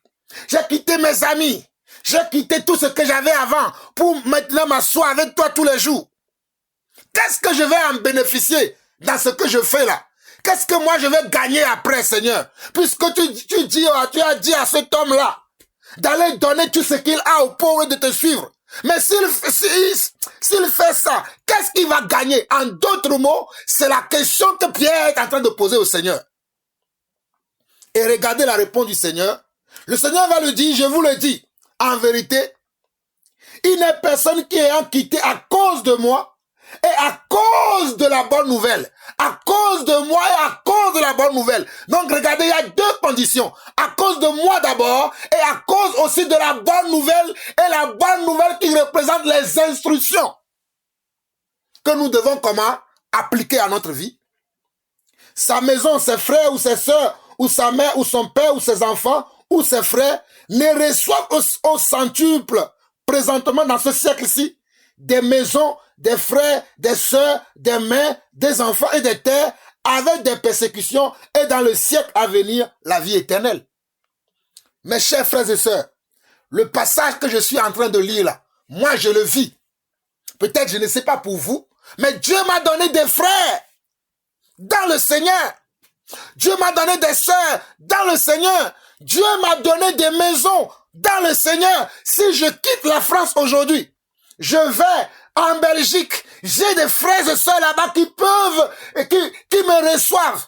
[SPEAKER 1] J'ai quitté mes amis. J'ai quitté tout ce que j'avais avant pour maintenant m'asseoir avec toi tous les jours. Qu'est-ce que je vais en bénéficier dans ce que je fais là? Qu'est-ce que moi je vais gagner après, Seigneur? Puisque tu as dit à cet homme-là d'aller donner tout ce qu'il a aux pauvres et de te suivre. Mais s'il fait ça, qu'est-ce qu'il va gagner? En d'autres mots, c'est la question que Pierre est en train de poser au Seigneur. Et regardez la réponse du Seigneur. Le Seigneur va lui dire, je vous le dis, en vérité, il n'est personne qui ayant quitté à cause de moi et à cause de la bonne nouvelle. À cause de moi et à cause de la bonne nouvelle. Donc regardez, il y a deux conditions. À cause de moi d'abord et à cause aussi de la bonne nouvelle. Et la bonne nouvelle qui représente les instructions que nous devons comment appliquer à notre vie. Sa maison, ses frères ou ses sœurs, ou sa mère ou son père ou ses enfants ou ses frères ne reçoivent au centuple présentement dans ce siècle-ci des maisons, des frères, des sœurs, des mères, des enfants et des terres avec des persécutions et dans le siècle à venir la vie éternelle. Mes chers frères et sœurs, le passage que je suis en train de lire là, moi je le vis. Peut-être je ne sais pas pour vous, mais Dieu m'a donné des frères dans le Seigneur Dieu m'a donné des sœurs dans le Seigneur. Dieu m'a donné des maisons dans le Seigneur. Si je quitte la France aujourd'hui, je vais en Belgique. J'ai des frères et sœurs là-bas qui peuvent et qui me reçoivent.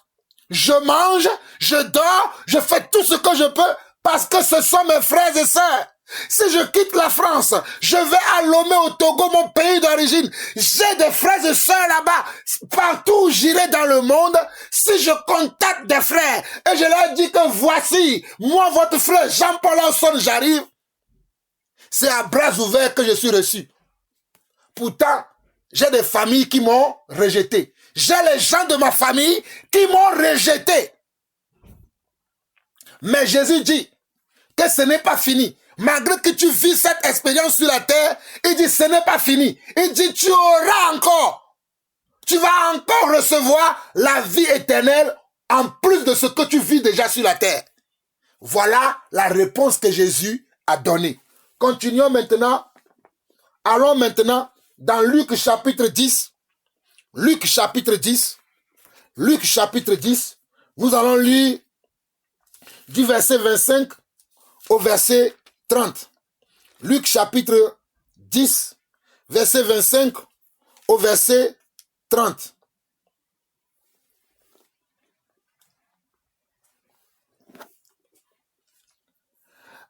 [SPEAKER 1] Je mange, je dors, je fais tout ce que je peux parce que ce sont mes frères et sœurs. Si je quitte la France, je vais à Lomé au Togo, mon pays d'origine. J'ai des frères et sœurs là-bas. Partout où j'irai dans le monde, si je contacte des frères et je leur dis que voici, moi votre frère Jean-Paul Hanson, j'arrive, c'est à bras ouverts que je suis reçu. Pourtant, j'ai des familles qui m'ont rejeté. J'ai les gens de ma famille qui m'ont rejeté. Mais Jésus dit que ce n'est pas fini. Malgré que tu vis cette expérience sur la terre, il dit ce n'est pas fini. Il dit tu auras encore. Tu vas encore recevoir la vie éternelle en plus de ce que tu vis déjà sur la terre. Voilà la réponse que Jésus a donnée. Continuons maintenant. Allons maintenant dans Luc chapitre 10. Luc chapitre 10. Luc chapitre 10. Nous allons lire du verset 25 au verset 30. Luc chapitre 10, verset 25 au verset 30.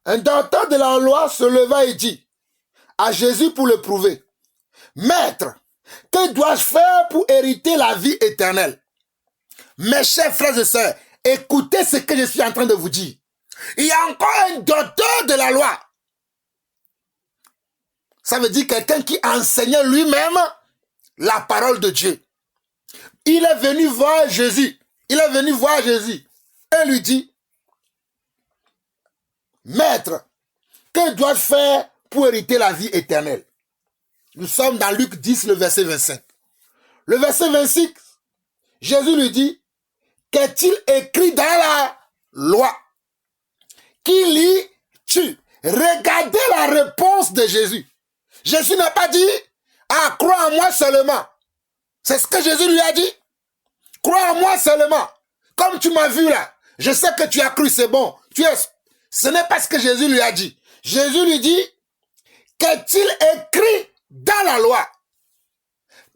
[SPEAKER 1] Un docteur de la loi se leva et dit à Jésus pour le prouver, « Maître, que dois-je faire pour hériter la vie éternelle ?» Mes chers frères et sœurs, écoutez ce que je suis en train de vous dire. Il y a encore un docteur de la loi. Ça veut dire quelqu'un qui enseignait lui-même la parole de Dieu. Il est venu voir Jésus. Il est venu voir Jésus et lui dit, « Maître, que dois-je faire pour hériter la vie éternelle ?» Nous sommes dans Luc 10, le verset 25. Le verset 26, Jésus lui dit, « Qu'est-il écrit dans la loi? Qui lis-tu » Regardez la réponse de Jésus. Jésus n'a pas dit, « Ah, crois en moi seulement. » C'est ce que Jésus lui a dit. « Crois en moi seulement. Comme tu m'as vu là, je sais que tu as cru, c'est bon. Ce n'est pas ce que Jésus lui a dit. Jésus lui dit, « Qu'est-il écrit dans la loi?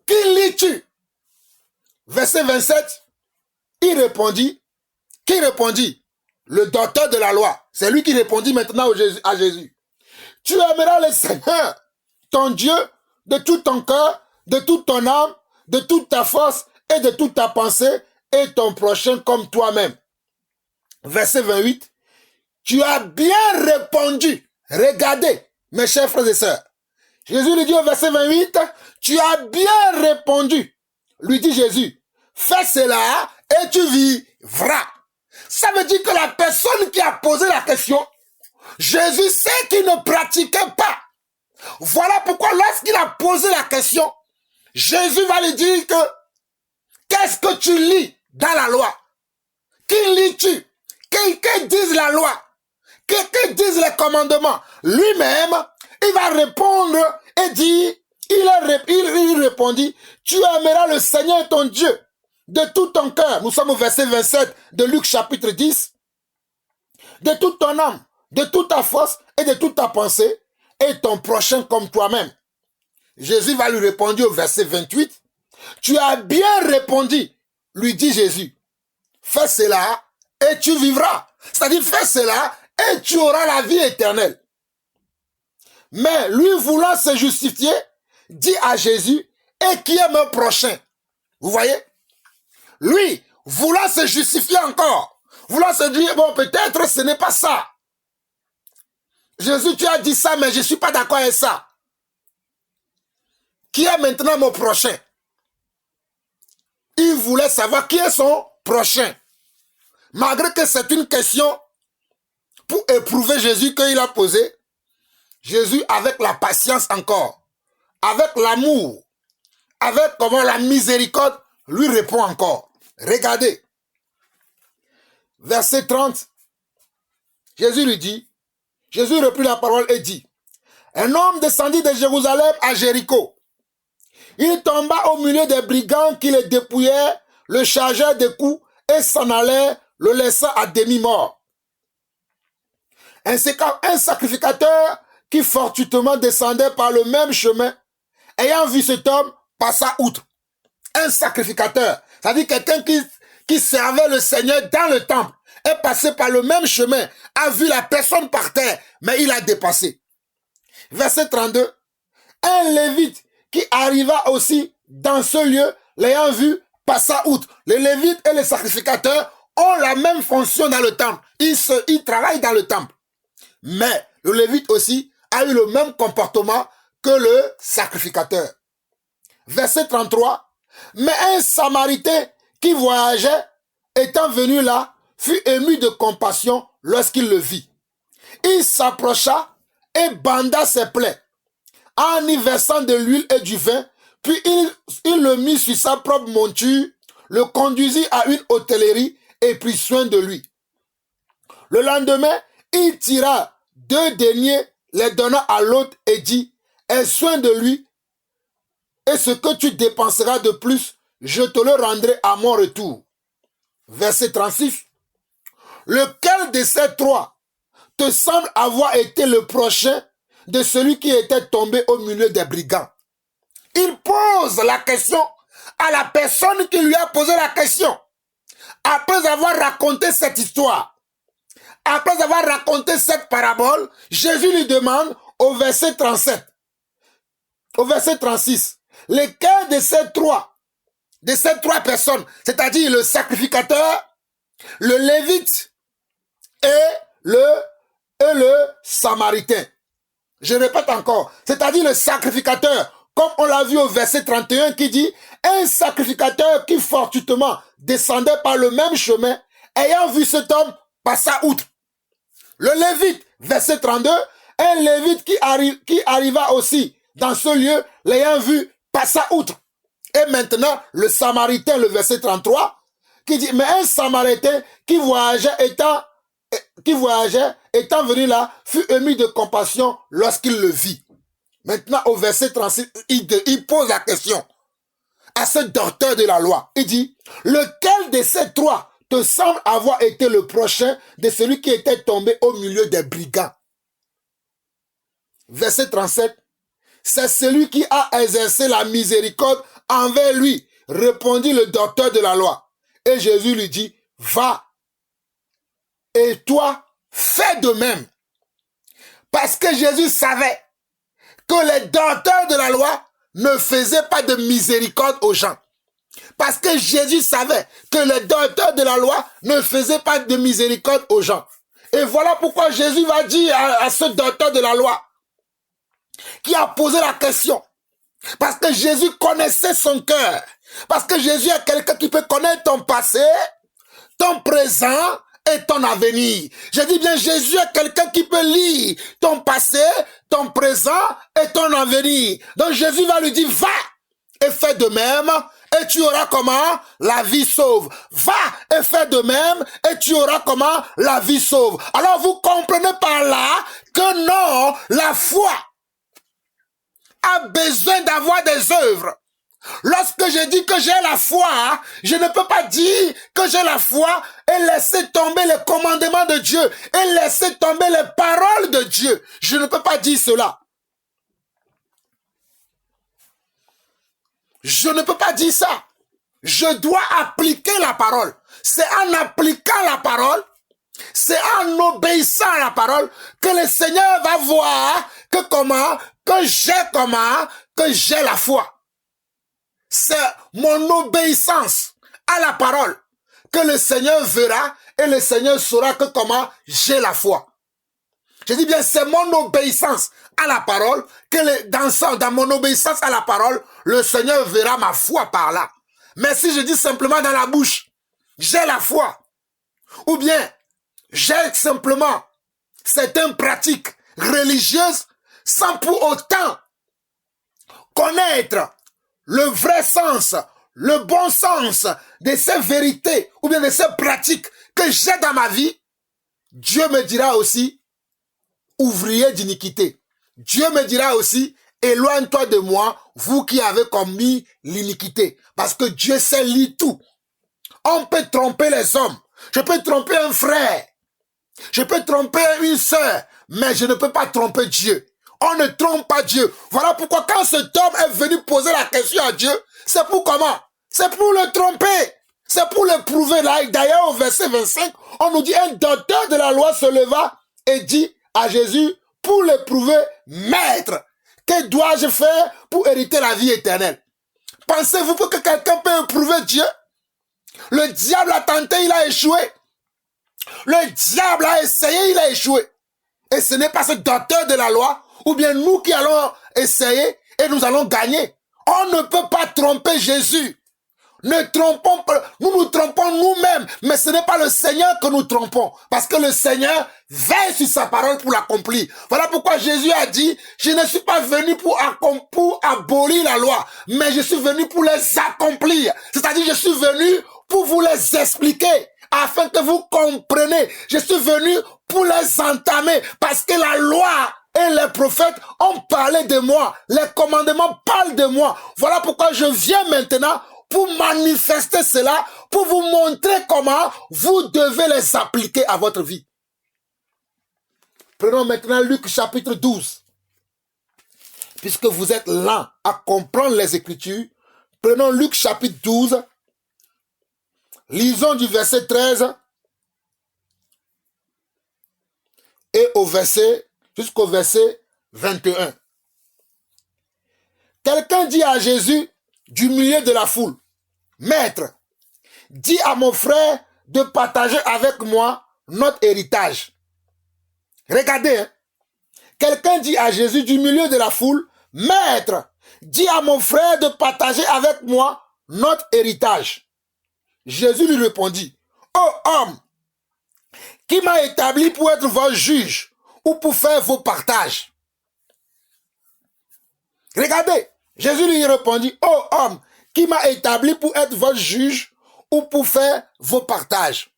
[SPEAKER 1] Qui lis-tu » Verset 27, il répondit, qui répondit? Le docteur de la loi. C'est lui qui répondit maintenant à Jésus. « Tu aimeras le Seigneur, ton Dieu, de tout ton cœur, de toute ton âme, de toute ta force et de toute ta pensée, et ton prochain comme toi-même. » Verset 28. Tu as bien répondu. Regardez, mes chers frères et sœurs. Jésus lui dit au verset 28, tu as bien répondu. Lui dit Jésus, fais cela et tu vivras. Ça veut dire que la personne qui a posé la question, Jésus sait qu'il ne pratiquait pas. Voilà pourquoi lorsqu'il a posé la question, Jésus va lui dire que qu'est-ce que tu lis dans la loi? Qui lis-tu? Que disent la loi? Que disent les commandements? Lui-même, il va répondre et dire, il répondit, tu aimeras le Seigneur ton Dieu de tout ton cœur. Nous sommes au verset 27 de Luc chapitre 10. De toute ton âme, de toute ta force et de toute ta pensée, et ton prochain comme toi-même. Jésus va lui répondre au verset 28. Tu as bien répondu, lui dit Jésus. Fais cela et tu vivras. C'est-à-dire fais cela et tu auras la vie éternelle. Mais lui voulant se justifier, dit à Jésus, et qui est mon prochain? Vous voyez? Lui, voulant se justifier encore, voulant se dire, bon, peut-être ce n'est pas ça. Jésus, tu as dit ça, mais je ne suis pas d'accord avec ça. Qui est maintenant mon prochain? Il voulait savoir qui est son prochain. Malgré que c'est une question pour éprouver Jésus qu'il a posé, Jésus, avec la patience encore, avec l'amour, avec comment la miséricorde, lui répond encore. Regardez. Verset 30. Jésus lui dit, Jésus reprit la parole et dit, un homme descendit de Jérusalem à Jéricho. Il tomba au milieu des brigands qui le dépouillaient, le chargèrent de coups et s'en allèrent, le laissant à demi-mort. Un sacrificateur qui fortuitement descendait par le même chemin, ayant vu cet homme, passa outre. Un sacrificateur, c'est-à-dire quelqu'un qui servait le Seigneur dans le temple, est passé par le même chemin, a vu la personne par terre, mais il a dépassé. Verset 32. Un lévite qui arriva aussi dans ce lieu, l'ayant vu, passa outre. Les lévites et les sacrificateurs ont la même fonction dans le temple. Ils travaillent dans le temple. Mais le lévite aussi a eu le même comportement que le sacrificateur. Verset 33. Mais un Samaritain qui voyageait, étant venu là, fut ému de compassion lorsqu'il le vit. Il s'approcha et banda ses plaies, en y versant de l'huile et du vin, puis il le mit sur sa propre monture, le conduisit à une hôtellerie et prit soin de lui. Le lendemain, il tira 2 deniers, les donna à l'autre et dit, aie soin de lui, et ce que tu dépenseras de plus, je te le rendrai à mon retour. Verset 36. Lequel de ces 3 te semble avoir été le prochain de celui qui était tombé au milieu des brigands? Il pose la question à la personne qui lui a posé la question. Après avoir raconté cette histoire, après avoir raconté cette parabole, Jésus lui demande au verset 37, au verset 36, lequel de ces trois personnes, c'est-à-dire le sacrificateur, le lévite et le samaritain. Je répète encore, c'est-à-dire le sacrificateur, comme on l'a vu au verset 31 qui dit, un sacrificateur qui fortuitement descendait par le même chemin, ayant vu cet homme, passa outre. Le lévite, verset 32, un lévite qui arriva aussi dans ce lieu, l'ayant vu, passa outre. Et maintenant, le samaritain, le verset 33, qui dit, mais un samaritain qui voyageait étant venu là, fut ému de compassion lorsqu'il le vit. Maintenant, au verset 36, il pose la question à ce docteur de la loi. Il dit, lequel de ces 3 te semble avoir été le prochain de celui qui était tombé au milieu des brigands? Verset 37, c'est celui qui a exercé la miséricorde envers lui, répondit le docteur de la loi. Et Jésus lui dit, va, et toi, fais de même. Parce que Jésus savait que les docteurs de la loi ne faisaient pas de miséricorde aux gens. Parce que Jésus savait que les docteurs de la loi ne faisaient pas de miséricorde aux gens. Et voilà pourquoi Jésus va dire à ce docteur de la loi qui a posé la question. Parce que Jésus connaissait son cœur. Parce que Jésus est quelqu'un qui peut connaître ton passé, ton présent et ton avenir. Je dis bien, Jésus est quelqu'un qui peut lire ton passé, ton présent et ton avenir. Donc Jésus va lui dire, va et fais de même et tu auras comment? La vie sauve. Va et fais de même et tu auras comment? La vie sauve. Alors vous comprenez par là que non, la foi a besoin d'avoir des œuvres. Lorsque je dis que j'ai la foi, je ne peux pas dire que j'ai la foi et laisser tomber les commandements de Dieu et laisser tomber les paroles de Dieu. Je ne peux pas dire cela. Je ne peux pas dire ça. Je dois appliquer la parole. C'est en appliquant la parole, c'est en obéissant à la parole que le Seigneur va voir que j'ai la foi. C'est mon obéissance à la parole que le Seigneur verra et le Seigneur saura que j'ai la foi. Je dis bien, c'est mon obéissance à la parole que dans mon obéissance à la parole, le Seigneur verra ma foi par là. Mais si je dis simplement dans la bouche, j'ai la foi, ou bien j'ai simplement certaines pratiques religieuses sans pour autant connaître le vrai sens, le bon sens de ces vérités ou bien de ces pratiques que j'ai dans ma vie, Dieu me dira aussi, ouvrier d'iniquité. Dieu me dira aussi, éloigne-toi de moi, vous qui avez commis l'iniquité. Parce que Dieu sait lire tout. On peut tromper les hommes. Je peux tromper un frère. Je peux tromper une sœur. Mais je ne peux pas tromper Dieu. On ne trompe pas Dieu. Voilà pourquoi quand cet homme est venu poser la question à Dieu, c'est pour comment? C'est pour le tromper. C'est pour le prouver. D'ailleurs, au verset 25, on nous dit, un docteur de la loi se leva et dit à Jésus, pour le prouver, Maître, que dois-je faire pour hériter la vie éternelle? Pensez-vous que quelqu'un peut éprouver Dieu? Le diable a tenté, il a échoué. Le diable a essayé, il a échoué. Et ce n'est pas ce docteur de la loi, ou bien nous qui allons essayer et nous allons gagner. On ne peut pas tromper Jésus. Ne trompons pas, nous nous trompons nous-mêmes, mais ce n'est pas le Seigneur que nous trompons, parce que le Seigneur veille sur sa parole pour l'accomplir. Voilà pourquoi Jésus a dit, je ne suis pas venu pour abolir la loi, mais je suis venu pour les accomplir. C'est-à-dire, je suis venu pour vous les expliquer, afin que vous compreniez. Je suis venu pour les entamer, parce que la loi et les prophètes ont parlé de moi. Les commandements parlent de moi. Voilà pourquoi je viens maintenant pour manifester cela, pour vous montrer comment vous devez les appliquer à votre vie. Prenons maintenant Luc chapitre 12. Puisque vous êtes lents à comprendre les Écritures, prenons Luc chapitre 12. Lisons du verset 13 et jusqu'au verset 21. Quelqu'un dit à Jésus du milieu de la foule, Maître, dis à mon frère de partager avec moi notre héritage. Regardez, hein? Quelqu'un dit à Jésus du milieu de la foule, Maître, dis à mon frère de partager avec moi notre héritage. Jésus lui répondit, ô homme, qui m'a établi pour être votre juge ou pour faire vos partages? Regardez, Jésus lui répondit, ô homme, qui m'a établi pour être votre juge ou pour faire vos partages?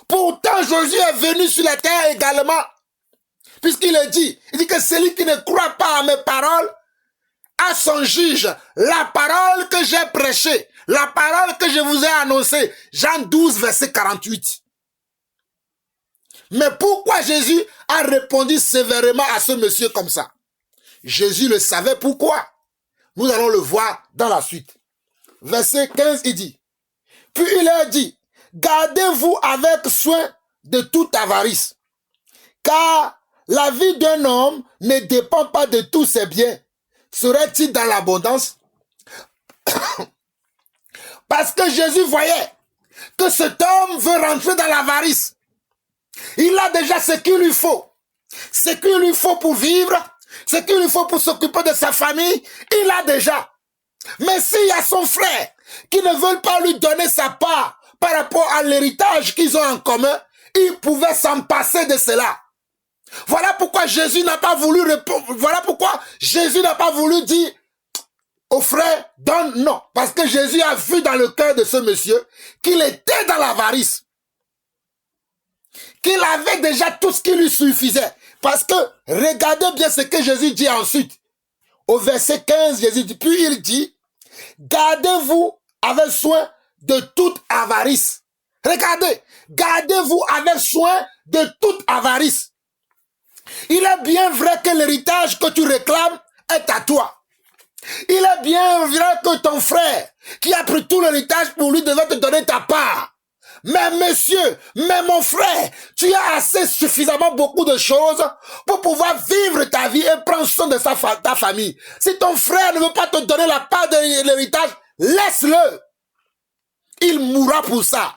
[SPEAKER 1] Pourtant, Jésus est venu sur la terre également, puisqu'il dit que celui qui ne croit pas à mes paroles a son juge. La parole que j'ai prêchée, la parole que je vous ai annoncée, Jean 12, verset 48. Mais pourquoi Jésus a répondu sévèrement à ce monsieur comme ça? Jésus le savait pourquoi. Nous allons le voir dans la suite. Verset 15, il dit, puis il leur dit, gardez-vous avec soin de toute avarice, car la vie d'un homme ne dépend pas de tous ses biens. Serait-il dans l'abondance? Parce que Jésus voyait que cet homme veut rentrer dans l'avarice. Il a déjà ce qu'il lui faut. Ce qu'il lui faut pour vivre, ce qu'il lui faut pour s'occuper de sa famille, il a déjà. Mais s'il y a son frère qui ne veut pas lui donner sa part par rapport à l'héritage qu'ils ont en commun, il pouvait s'en passer de cela. Voilà pourquoi Jésus n'a pas voulu répondre. Voilà pourquoi Jésus n'a pas voulu dire au frère, donne, non. Parce que Jésus a vu dans le cœur de ce monsieur qu'il était dans l'avarice. Qu'il avait déjà tout ce qui lui suffisait. Parce que, regardez bien ce que Jésus dit ensuite. Au verset 15, Jésus dit, puis il dit, gardez-vous avec soin de toute avarice. Regardez, gardez-vous avec soin de toute avarice. Il est bien vrai que l'héritage que tu réclames est à toi. Il est bien vrai que ton frère, qui a pris tout l'héritage pour lui, devait te donner ta part. Mais monsieur, mais mon frère, tu as assez suffisamment beaucoup de choses pour pouvoir vivre ta vie et prendre soin de ta famille. Si ton frère ne veut pas te donner la part de l'héritage, laisse-le. Il mourra pour ça.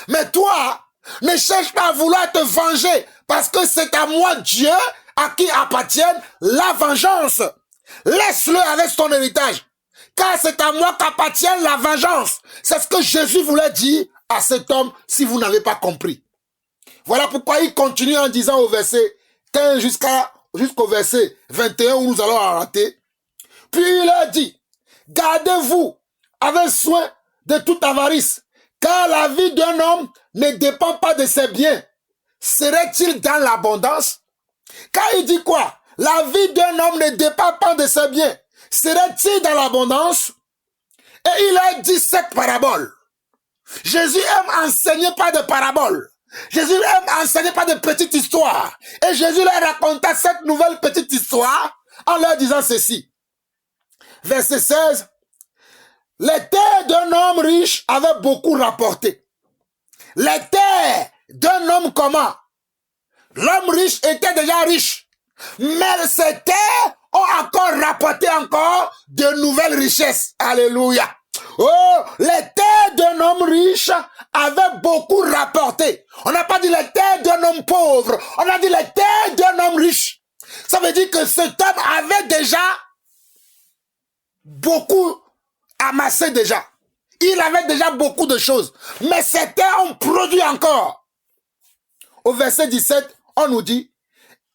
[SPEAKER 1] Mais toi, ne cherche pas à vouloir te venger, parce que c'est à moi, Dieu, à qui appartient la vengeance. Laisse-le avec son héritage, car c'est à moi qu'appartient la vengeance. C'est ce que Jésus voulait dire à cet homme, si vous n'avez pas compris. Voilà pourquoi il continue en disant au verset 15 jusqu'au verset 21 où nous allons arrêter. Puis il a dit, gardez-vous avec soin de toute avarice, car la vie d'un homme ne dépend pas de ses biens. Serait-il dans l'abondance? Car il dit quoi? La vie d'un homme ne dépend pas de ses biens. Serait-il dans l'abondance? Et il a dit cette parabole. Jésus aime enseigner par des paraboles. Jésus aime enseigner par des petites histoires. Et Jésus leur raconta cette nouvelle petite histoire en leur disant ceci. Verset 16. Les terres d'un homme riche avaient beaucoup rapporté. Les terres d'un homme comment? L'homme riche était déjà riche. Mais ces terres ont encore rapporté encore de nouvelles richesses. Alléluia. Oh, les terres d'un homme riche avaient beaucoup rapporté. On n'a pas dit les terres d'un homme pauvre. On a dit les terres d'un homme riche. Ça veut dire que cet homme avait déjà beaucoup amassé déjà. Il avait déjà beaucoup de choses. Mais ces terres ont produit encore. Au verset 17, on nous dit,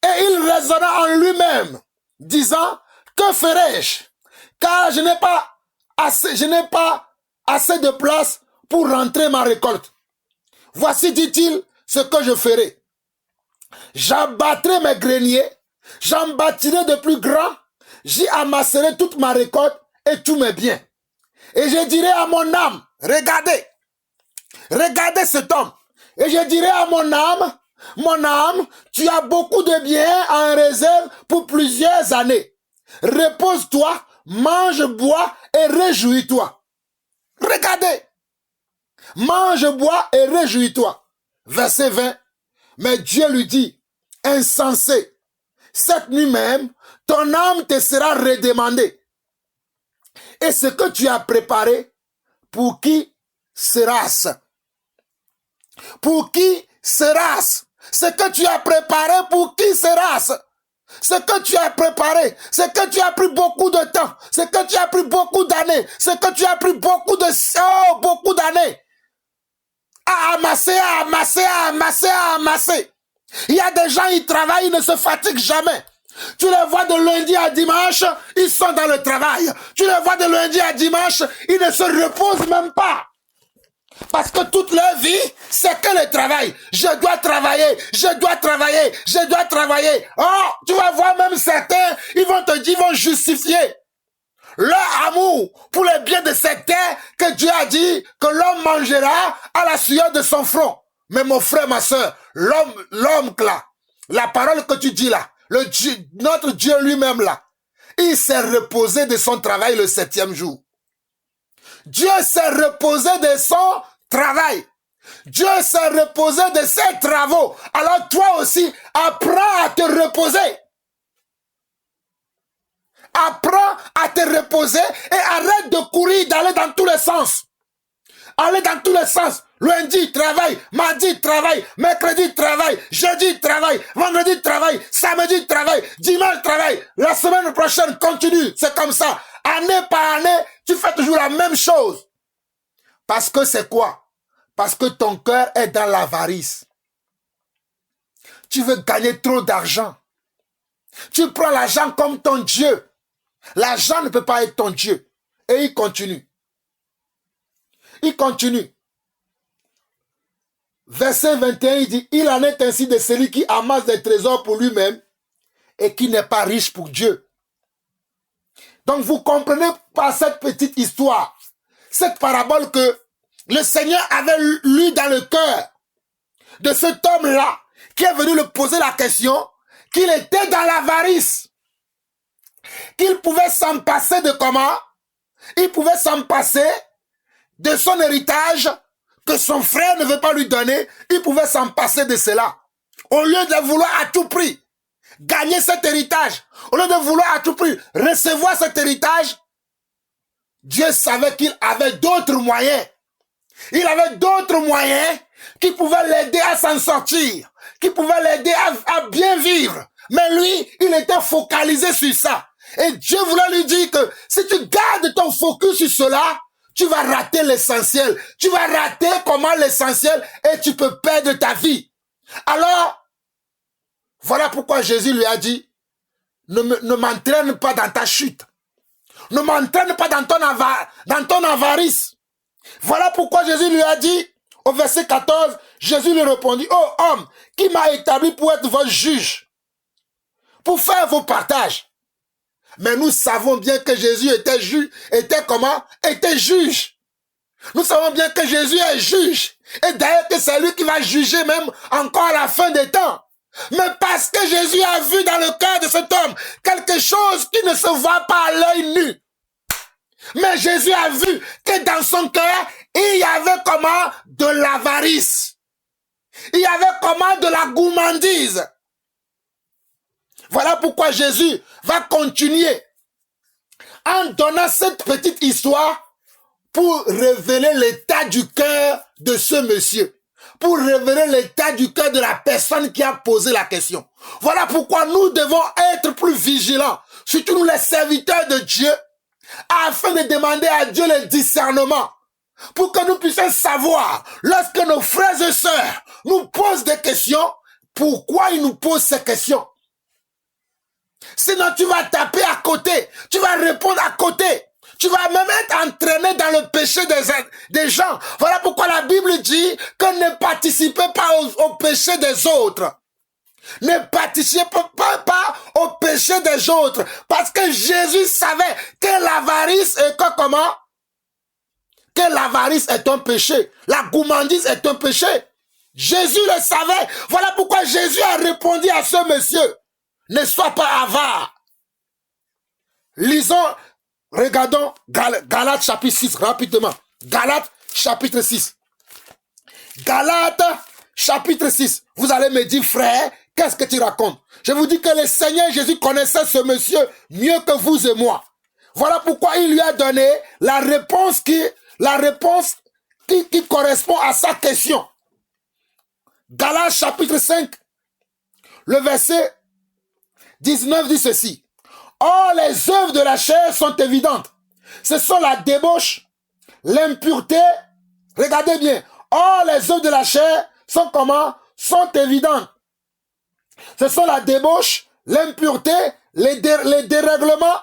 [SPEAKER 1] et il raisonna en lui-même, disant, que ferai-je? Car je n'ai pas assez de place pour rentrer ma récolte. Voici, dit-il, ce que je ferai. J'abattrai mes greniers, j'en bâtirai de plus grands, j'y amasserai toute ma récolte et tous mes biens. Et je dirai à mon âme, regardez cet homme. Et je dirai à mon âme, tu as beaucoup de biens en réserve pour plusieurs années. Repose-toi, mange, bois et réjouis-toi. Regardez. Mange, bois et réjouis-toi. Verset 20. Mais Dieu lui dit, insensé, cette nuit même, ton âme te sera redemandée. Et ce que tu as préparé, pour qui sera-ce? Pour qui sera-ce? Ce que tu as préparé, pour qui sera-ce? Ce que tu as préparé, ce que tu as pris beaucoup de temps, ce que tu as pris beaucoup d'années, ce que tu as pris beaucoup d'années à amasser, à amasser, à amasser, à amasser. Il y a des gens, ils travaillent, ils ne se fatiguent jamais. Tu les vois de lundi à dimanche, ils sont dans le travail. Tu les vois de lundi à dimanche, ils ne se reposent même pas. Parce que toute leur vie, c'est que le travail. Je dois travailler, je dois travailler, je dois travailler. Oh, tu vas voir même certains, ils vont te dire, ils vont justifier leur amour pour le bien de cette terre que Dieu a dit que l'homme mangera à la sueur de son front. Mais mon frère, ma soeur, l'homme là, la parole que tu dis là, notre Dieu lui-même là, il s'est reposé de son travail le 7e jour. Dieu s'est reposé de son travail. Dieu s'est reposé de ses travaux. Alors toi aussi, apprends à te reposer. Apprends à te reposer et arrête de courir, d'aller dans tous les sens. Aller dans tous les sens. Lundi, travail. Mardi, travail. Mercredi, travail. Jeudi, travail. Vendredi, travail. Samedi, travail. Dimanche, travail. La semaine prochaine, continue. C'est comme ça. Année par année, tu fais toujours la même chose. Parce que c'est quoi? Parce que ton cœur est dans l'avarice. Tu veux gagner trop d'argent. Tu prends l'argent comme ton Dieu. L'argent ne peut pas être ton Dieu. Et il continue. Il continue. Verset 21, il dit, il en est ainsi de celui qui amasse des trésors pour lui-même et qui n'est pas riche pour Dieu. Donc vous comprenez par cette petite histoire, cette parabole que le Seigneur avait lu dans le cœur de cet homme-là qui est venu lui poser la question, qu'il était dans l'avarice, qu'il pouvait s'en passer de comment? Il pouvait s'en passer de son héritage que son frère ne veut pas lui donner, il pouvait s'en passer de cela. Au lieu de vouloir à tout prix gagner cet héritage, au lieu de vouloir à tout prix recevoir cet héritage, Dieu savait qu'il avait d'autres moyens. Il avait d'autres moyens qui pouvaient l'aider à s'en sortir, qui pouvaient l'aider à bien vivre. Mais lui, il était focalisé sur ça. Et Dieu voulait lui dire que si tu gardes ton focus sur cela, tu vas rater l'essentiel. Tu vas rater comment l'essentiel et tu peux perdre ta vie. Alors, voilà pourquoi Jésus lui a dit, ne m'entraîne pas dans ta chute. Ne m'entraîne pas dans ton avarice. Voilà pourquoi Jésus lui a dit, au verset 14, Jésus lui répondit, oh homme, qui m'a établi pour être votre juge, pour faire vos partages. Mais nous savons bien que Jésus était juge. Nous savons bien que Jésus est juge. Et d'ailleurs que c'est lui qui va juger même encore à la fin des temps. Mais parce que Jésus a vu dans le cœur de cet homme quelque chose qui ne se voit pas à l'œil nu. Mais Jésus a vu que dans son cœur, il y avait comment de l'avarice. Il y avait comment de la gourmandise. Voilà pourquoi Jésus va continuer en donnant cette petite histoire pour révéler l'état du cœur de ce monsieur. Pour révéler l'état du cœur de la personne qui a posé la question. Voilà pourquoi nous devons être plus vigilants, surtout nous les serviteurs de Dieu, afin de demander à Dieu le discernement, pour que nous puissions savoir, lorsque nos frères et sœurs nous posent des questions, pourquoi ils nous posent ces questions. Sinon tu vas taper à côté, tu vas répondre à côté. Tu vas même être entraîné dans le péché des gens. Voilà pourquoi la Bible dit que ne participez pas au péché des autres. Ne participez pas au péché des autres. Parce que Jésus savait que l'avarice est comment? Que l'avarice est un péché. La gourmandise est un péché. Jésus le savait. Voilà pourquoi Jésus a répondu à ce monsieur. Ne sois pas avare. Lisons. Regardons Galates chapitre 6, rapidement. Galates chapitre 6. Galates chapitre 6. Vous allez me dire, frère, qu'est-ce que tu racontes? Je vous dis que le Seigneur Jésus connaissait ce monsieur mieux que vous et moi. Voilà pourquoi il lui a donné la réponse qui correspond à sa question. Galates chapitre 5, le verset 19 dit ceci. Or, les œuvres de la chair sont évidentes. Ce sont la débauche, l'impureté. Regardez bien. Or, les œuvres de la chair sont comment? Sont évidentes. Ce sont la débauche, l'impureté, les dérèglements,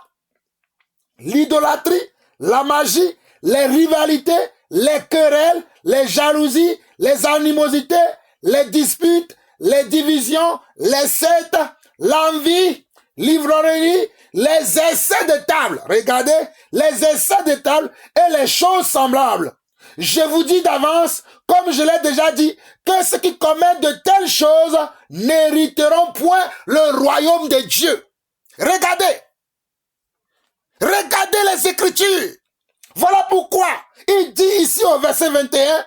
[SPEAKER 1] l'idolâtrie, la magie, les rivalités, les querelles, les jalousies, les animosités, les disputes, les divisions, les sectes, l'envie, l'ivrognerie, les essais de table. Regardez, les essais de table et les choses semblables. Je vous dis d'avance, comme je l'ai déjà dit, que ceux qui commettent de telles choses n'hériteront point le royaume de Dieu. Regardez. Regardez les Écritures. Voilà pourquoi il dit ici au verset 21,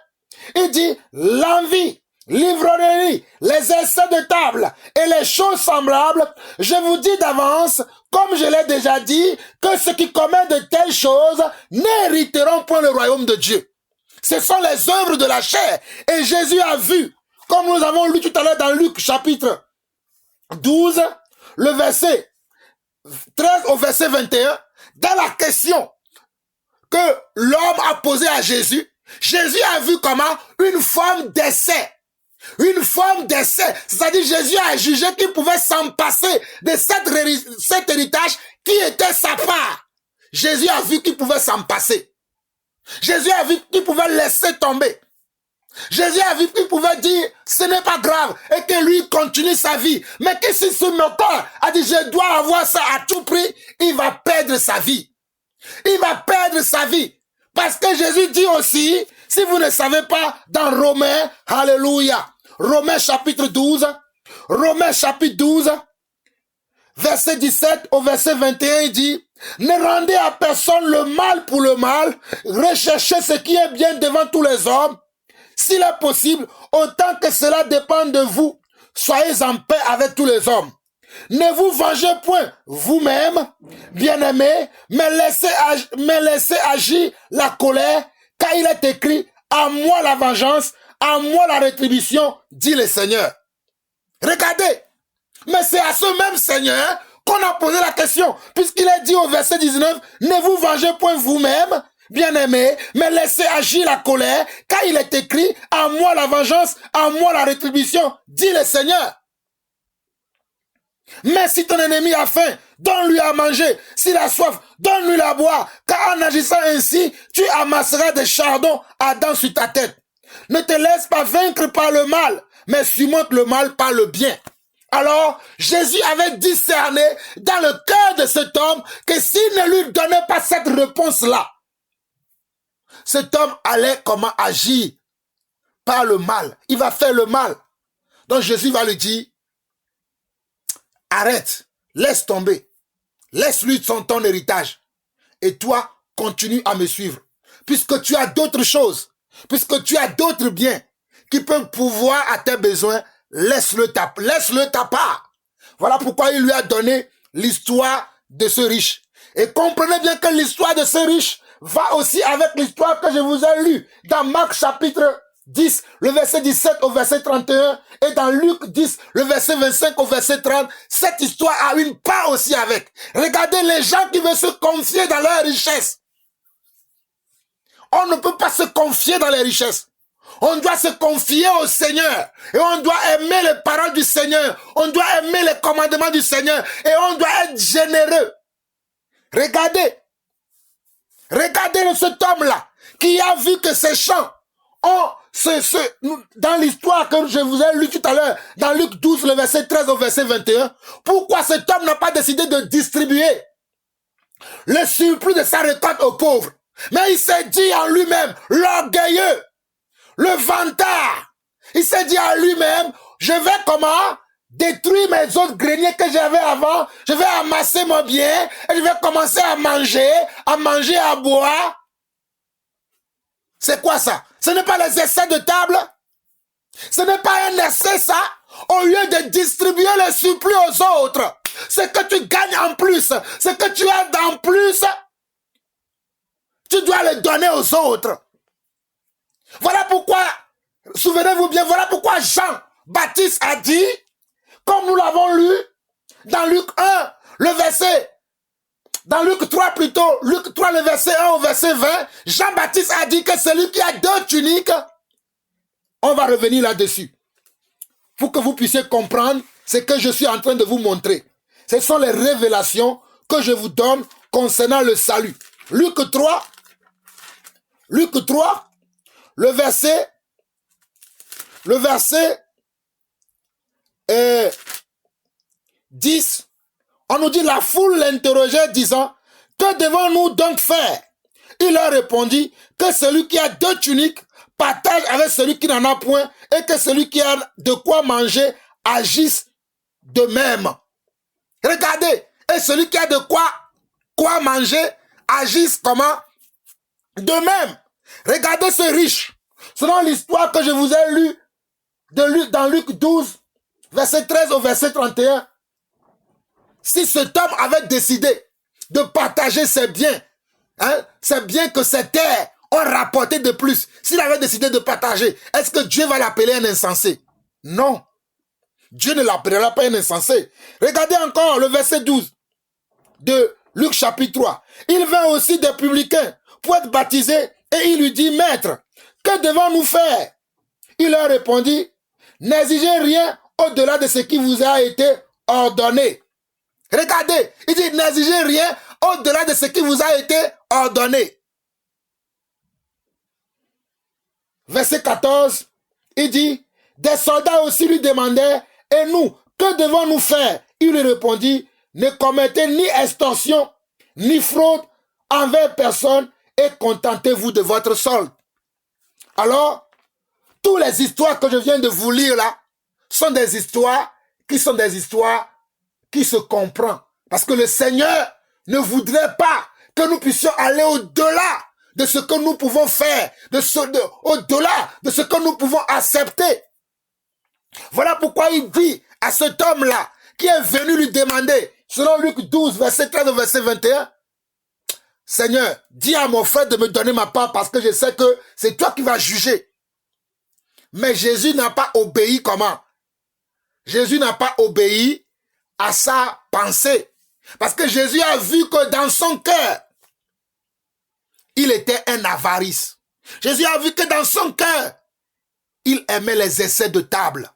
[SPEAKER 1] il dit l'envie, l'ivrognerie, les essais de table et les choses semblables, je vous dis d'avance, comme je l'ai déjà dit, que ceux qui commettent de telles choses n'hériteront point le royaume de Dieu. Ce sont les œuvres de la chair. Et Jésus a vu, comme nous avons lu tout à l'heure dans Luc chapitre 12, le verset 13 au verset 21, dans la question que l'homme a posée à Jésus, Jésus a vu comment une forme d'essai. Une forme d'essai. C'est-à-dire Jésus a jugé qu'il pouvait s'en passer de cet héritage qui était sa part. Jésus a vu qu'il pouvait s'en passer. Jésus a vu qu'il pouvait laisser tomber. Jésus a vu qu'il pouvait dire ce n'est pas grave et que lui continue sa vie. Mais que si ce menteur a dit je dois avoir ça à tout prix, il va perdre sa vie. Il va perdre sa vie. Parce que Jésus dit aussi, si vous ne savez pas, dans Romains, alléluia, Romains chapitre 12, verset 17 au verset 21, il dit, ne rendez à personne le mal pour le mal, recherchez ce qui est bien devant tous les hommes, s'il est possible, autant que cela dépend de vous, soyez en paix avec tous les hommes. Ne vous vengez point vous-même, bien-aimés, mais laissez agir la colère, car il est écrit, à moi la vengeance, à moi la rétribution, dit le Seigneur. Regardez, mais c'est à ce même Seigneur qu'on a posé la question, puisqu'il est dit au verset 19, ne vous vengez point vous-même, bien-aimés, mais laissez agir la colère, car il est écrit, à moi la vengeance, à moi la rétribution, dit le Seigneur. Mais si ton ennemi a faim, donne-lui à manger. S'il a soif, donne-lui à boire. Car en agissant ainsi, tu amasseras des chardons ardents sur ta tête. Ne te laisse pas vaincre par le mal, mais surmonte le mal par le bien. Alors, Jésus avait discerné dans le cœur de cet homme que s'il ne lui donnait pas cette réponse-là, cet homme allait comment agir par le mal. Il va faire le mal. Donc Jésus va lui dire, arrête, laisse tomber. Laisse-lui ton héritage. Et toi, continue à me suivre. Puisque tu as d'autres choses, puisque tu as d'autres biens qui peuvent pouvoir à tes besoins, laisse-le ta part. Voilà pourquoi il lui a donné l'histoire de ce riche. Et comprenez bien que l'histoire de ce riche va aussi avec l'histoire que je vous ai lue dans Marc chapitre 10, le verset 17 au verset 31, et dans Luc 10, le verset 25 au verset 30. Cette histoire a une part aussi avec. Regardez les gens qui veulent se confier dans leur richesse. On ne peut pas se confier dans les richesses. On doit se confier au Seigneur. Et on doit aimer les paroles du Seigneur. On doit aimer les commandements du Seigneur. Et on doit être généreux. Regardez. Regardez cet homme-là qui a vu que ces champs ont dans l'histoire que je vous ai lu tout à l'heure, dans Luc 12, le verset 13 au verset 21, pourquoi cet homme n'a pas décidé de distribuer le surplus de sa récolte aux pauvres? Mais il s'est dit en lui-même, l'orgueilleux, le vantard, il s'est dit en lui-même, je vais comment détruire mes autres greniers que j'avais avant, je vais amasser mon bien, et je vais commencer à manger, à boire. C'est quoi ça? Ce n'est pas les essais de table? Ce n'est pas un essai ça? Au lieu de distribuer le surplus aux autres, ce que tu gagnes en plus, ce que tu as en plus, tu dois le donner aux autres. Voilà pourquoi, souvenez-vous bien, voilà pourquoi Jean-Baptiste a dit, comme nous l'avons lu, dans Luc 1, le verset, dans Luc 3 plutôt, Luc 3, le verset 1 au verset 20, Jean-Baptiste a dit que celui qui a 2 tuniques, on va revenir là-dessus, pour que vous puissiez comprendre ce que je suis en train de vous montrer. Ce sont les révélations que je vous donne concernant le salut. Luc 3, le verset 10, on nous dit, la foule l'interrogeait disant, que devons-nous donc faire? Il leur répondit que celui qui a 2 tuniques partage avec celui qui n'en a point et que celui qui a de quoi manger agisse de même. Regardez, et celui qui a de quoi manger agisse comment? De même. Regardez ce riche. Selon l'histoire que je vous ai lue dans Luc 12, verset 13 au verset 31, si cet homme avait décidé de partager ses biens, c'est bien que ses terres ont rapporté de plus. S'il avait décidé de partager, est-ce que Dieu va l'appeler un insensé? Non. Dieu ne l'appellera pas un insensé. Regardez encore le verset 12 de Luc chapitre 3. Il vint aussi des publicains pour être baptisés et il lui dit, Maître, que devons-nous faire? Il leur répondit, n'exigez rien au-delà de ce qui vous a été ordonné. Regardez, il dit, n'exigez rien au-delà de ce qui vous a été ordonné. Verset 14, il dit, des soldats aussi lui demandaient, et nous, que devons-nous faire? Il lui répondit, ne commettez ni extorsion, ni fraude envers personne, et contentez-vous de votre solde. Alors, toutes les histoires que je viens de vous lire là, sont des histoires qui se comprennent. Parce que le Seigneur ne voudrait pas que nous puissions aller au-delà de ce que nous pouvons faire, au-delà de ce que nous pouvons accepter. Voilà pourquoi il dit à cet homme-là, qui est venu lui demander, selon Luc 12, verset 13 au verset 21, Seigneur, dis à mon frère de me donner ma part parce que je sais que c'est toi qui vas juger. Mais Jésus n'a pas obéi comment? Jésus n'a pas obéi à sa pensée. Parce que Jésus a vu que dans son cœur, il était un avarice. Jésus a vu que dans son cœur, il aimait les essais de table.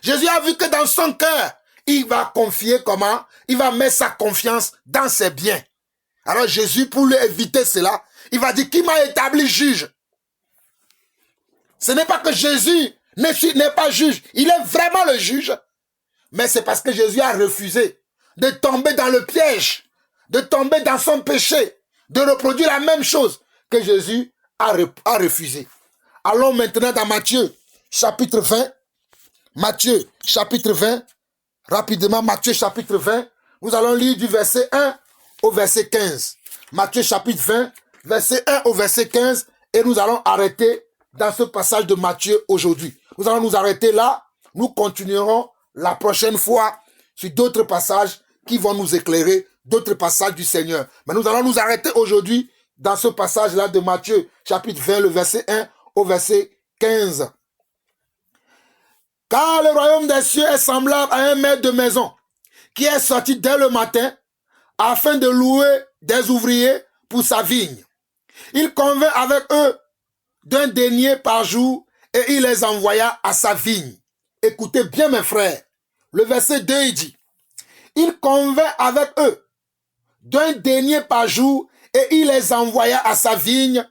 [SPEAKER 1] Jésus a vu que dans son cœur, il va confier comment? Il va mettre sa confiance dans ses biens. Alors Jésus, pour lui éviter cela, il va dire, qui m'a établi juge? Ce n'est pas que Jésus n'est pas juge. Il est vraiment le juge. Mais c'est parce que Jésus a refusé de tomber dans le piège, de tomber dans son péché, de reproduire la même chose que Jésus a refusé. Allons maintenant dans Matthieu, chapitre 20. Matthieu, chapitre 20. Rapidement, Matthieu, chapitre 20. Nous allons lire du verset 1 au verset 15. Matthieu, chapitre 20, verset 1 au verset 15. Et nous allons arrêter dans ce passage de Matthieu aujourd'hui. Nous allons nous arrêter là. Nous continuerons la prochaine fois sur d'autres passages qui vont nous éclairer, d'autres passages du Seigneur. Mais nous allons nous arrêter aujourd'hui dans ce passage-là de Matthieu, chapitre 20, le verset 1 au verset 15. Car le royaume des cieux est semblable à un maître de maison qui est sorti dès le matin afin de louer des ouvriers pour sa vigne. Il convint avec eux d'un denier par jour et il les envoya à sa vigne. Écoutez bien mes frères, le verset 2 il dit, il convint avec eux d'un denier par jour et il les envoya à sa vigne.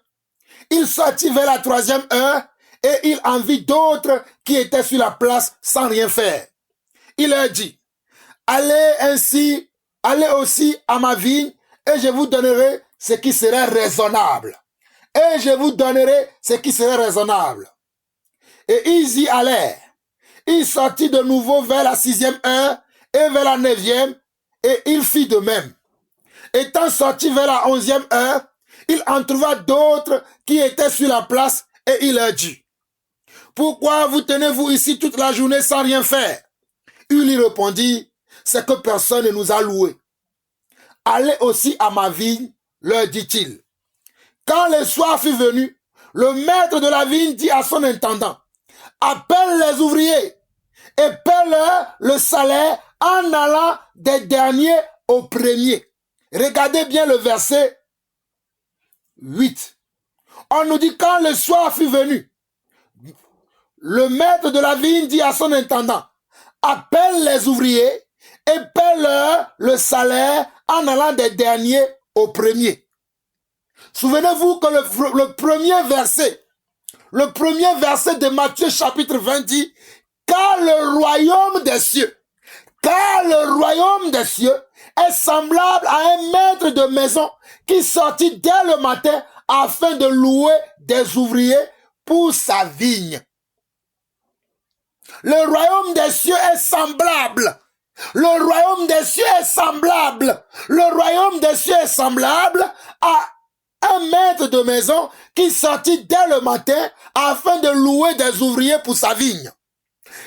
[SPEAKER 1] Il sortit vers la 3e heure et il en vit d'autres qui étaient sur la place sans rien faire. Il leur dit, allez aussi à ma vigne et je vous donnerai ce qui serait raisonnable. Et je vous donnerai ce qui serait raisonnable. Et ils y allèrent. Il sortit de nouveau vers la 6e heure et vers la 9e et il fit de même. Étant sorti vers la 11e heure, il en trouva d'autres qui étaient sur la place et il leur dit, pourquoi vous tenez-vous ici toute la journée sans rien faire? Il lui répondit, c'est que personne ne nous a loués. Allez aussi à ma vigne, leur dit-il. Quand le soir fut venu, le maître de la vigne dit à son intendant, appelle les ouvriers et paie-leur le salaire en allant des derniers aux premiers. Regardez bien le verset 8. On nous dit quand le soir fut venu, le maître de la vigne dit à son intendant, appelle les ouvriers et paie-leur le salaire en allant des derniers aux premiers. Souvenez-vous que le premier verset de Matthieu chapitre 20 dit, car le royaume des cieux est semblable à un maître de maison qui sortit dès le matin afin de louer des ouvriers pour sa vigne. Le royaume des cieux est semblable. Le royaume des cieux est semblable. Le royaume des cieux est semblable à un maître de maison qui sortit dès le matin afin de louer des ouvriers pour sa vigne.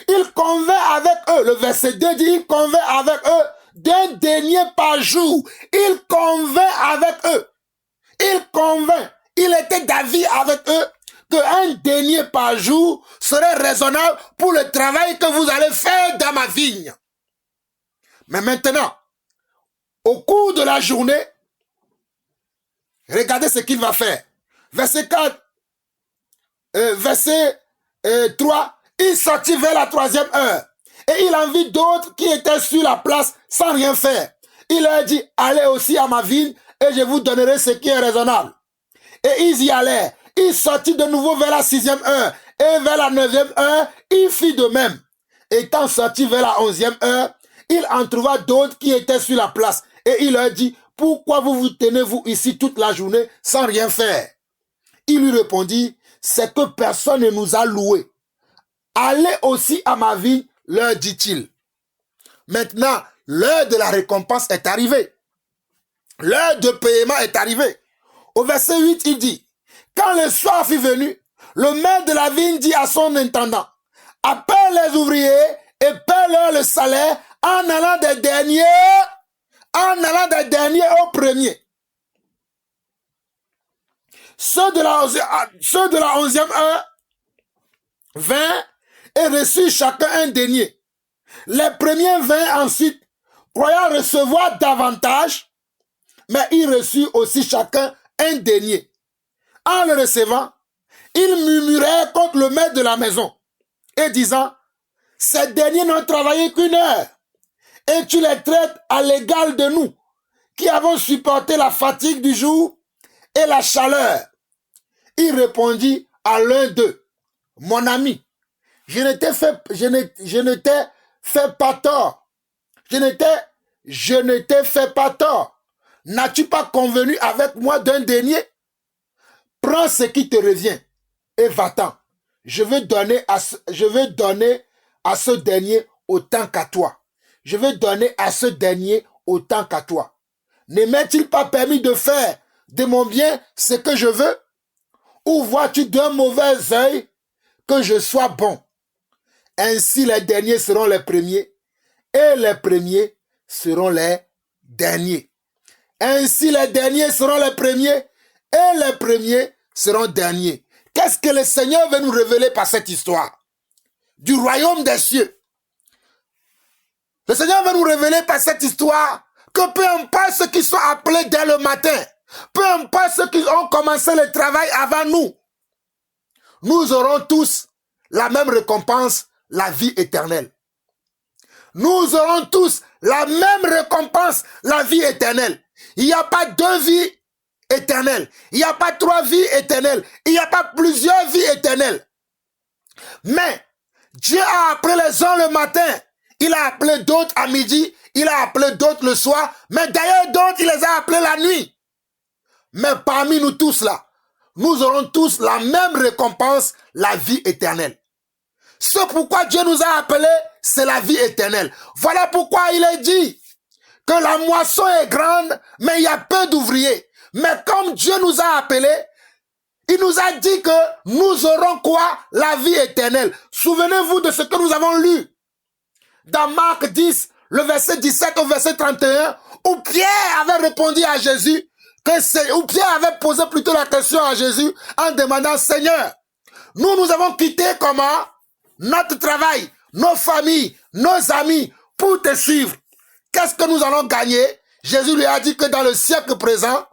[SPEAKER 1] Il convint avec eux, le verset 2 dit, il convint avec eux d'un denier par jour. Il convint avec eux. Il était d'avis avec eux qu'un denier par jour serait raisonnable pour le travail que vous allez faire dans ma vigne. Mais maintenant, au cours de la journée, regardez ce qu'il va faire. Verset 4, verset 3, il sortit vers la 3e heure et il en vit d'autres qui étaient sur la place sans rien faire. Il leur dit, allez aussi à ma vigne et je vous donnerai ce qui est raisonnable. Et ils y allèrent. Il sortit de nouveau vers la 6e heure et vers la 9e heure, il fit de même. Étant sorti vers la 11e heure, il en trouva d'autres qui étaient sur la place et il leur dit, pourquoi vous tenez-vous ici toute la journée sans rien faire? Il lui répondit, c'est que personne ne nous a loués. Allez aussi à ma vigne, leur dit-il. Maintenant, l'heure de la récompense est arrivée. L'heure de paiement est arrivée. Au verset 8, il dit, quand le soir fut venu, le maître de la vigne dit à son intendant, appelle les ouvriers et paie-leur le salaire en allant des derniers aux premiers. Ceux de la 11e heure vinrent et reçurent chacun un denier. Les premiers vinrent ensuite, croyant recevoir davantage, mais ils reçurent aussi chacun un denier. En le recevant, ils murmuraient contre le maître de la maison et disant, ces derniers n'ont travaillé qu'1 heure et tu les traites à l'égal de nous qui avons supporté la fatigue du jour et la chaleur. Il répondit à l'un d'eux, mon ami, je ne t'ai fait pas tort. Je ne t'ai fait pas tort. N'as-tu pas convenu avec moi d'un denier? Prends ce qui te revient et va-t'en. Je veux donner à ce dernier autant qu'à toi. Je veux donner à ce dernier autant qu'à toi. Ne m'est-il pas permis de faire de mon bien ce que je veux? Ou vois-tu d'un mauvais œil que je sois bon? Ainsi les derniers seront les premiers et les premiers seront les derniers. Ainsi les derniers seront les premiers et les premiers seront derniers. Qu'est-ce que le Seigneur veut nous révéler par cette histoire? Du royaume des cieux. Le Seigneur veut nous révéler par cette histoire que peu importe ceux qui sont appelés dès le matin, peu importe ceux qui ont commencé le travail avant nous, nous aurons tous la même récompense, la vie éternelle. Nous aurons tous la même récompense, la vie éternelle. Il n'y a pas deux vies éternelles. Il n'y a pas trois vies éternelles. Il n'y a pas plusieurs vies éternelles. Mais Dieu a appelé les uns le matin. Il a appelé d'autres à midi. Il a appelé d'autres le soir. Mais d'ailleurs d'autres, il les a appelés la nuit. Mais parmi nous tous là, nous aurons tous la même récompense, la vie éternelle. Ce pourquoi Dieu nous a appelés, c'est la vie éternelle. Voilà pourquoi il est dit que la moisson est grande, mais il y a peu d'ouvriers. Mais comme Dieu nous a appelés, il nous a dit que nous aurons quoi? La vie éternelle. Souvenez-vous de ce que nous avons lu dans Marc 10, le verset 17 au verset 31, où Pierre avait répondu à Jésus, où Pierre avait posé plutôt la question à Jésus en demandant, Seigneur, nous avons quitté comment? Notre travail, nos familles, nos amis, pour te suivre. Qu'est-ce que nous allons gagner? Jésus lui a dit que dans le siècle présent,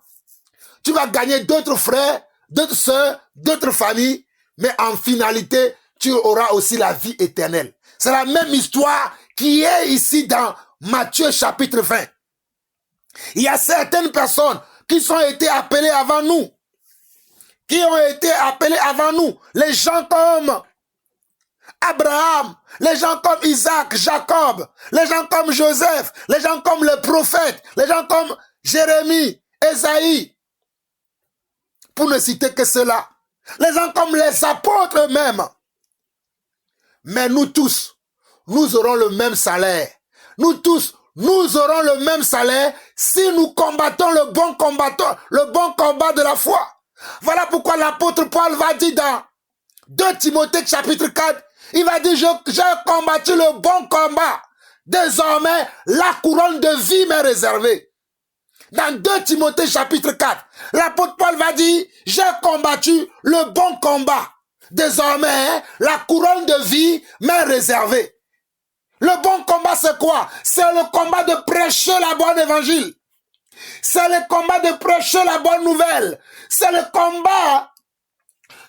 [SPEAKER 1] tu vas gagner d'autres frères, d'autres sœurs, d'autres familles, mais en finalité, tu auras aussi la vie éternelle. C'est la même histoire qui est ici dans Matthieu chapitre 20. Il y a certaines personnes qui ont été appelées avant nous, les gens comme Abraham, les gens comme Isaac, Jacob, les gens comme Joseph, les gens comme les prophètes, les gens comme Jérémie, Ésaïe, pour ne citer que cela. Les gens comme les apôtres eux-mêmes. Mais nous tous, nous aurons le même salaire. Nous tous, nous aurons le même salaire si nous combattons le bon combat de la foi. Voilà pourquoi l'apôtre Paul va dire dans 2 Timothée chapitre 4, il va dire, j'ai combattu le bon combat. Désormais, la couronne de vie m'est réservée. Dans 2 Timothée chapitre 4, l'apôtre Paul va dire, j'ai combattu le bon combat. Désormais, la couronne de vie m'est réservée. Le bon combat, c'est quoi? C'est le combat de prêcher la bonne évangile. C'est le combat de prêcher la bonne nouvelle. C'est le combat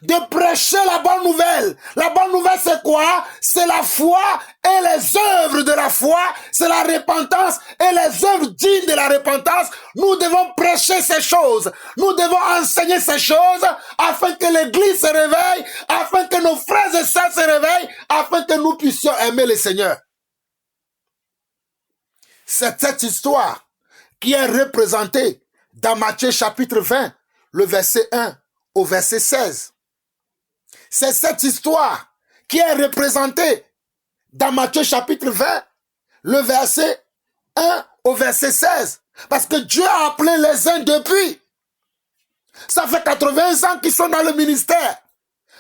[SPEAKER 1] de prêcher la bonne nouvelle. La bonne nouvelle, c'est quoi? C'est la foi et les œuvres de la foi. C'est la repentance et les œuvres dignes de la repentance. Nous devons prêcher ces choses. Nous devons enseigner ces choses afin que l'Église se réveille, afin que nos frères et sœurs se réveillent, afin que nous puissions aimer le Seigneur. C'est cette histoire qui est représentée dans Matthieu chapitre 20, le verset 1 au verset 16. C'est cette histoire qui est représentée dans Matthieu chapitre 20, le verset 1 au verset 16. Parce que Dieu a appelé les uns depuis. Ça fait 80 ans qu'ils sont dans le ministère.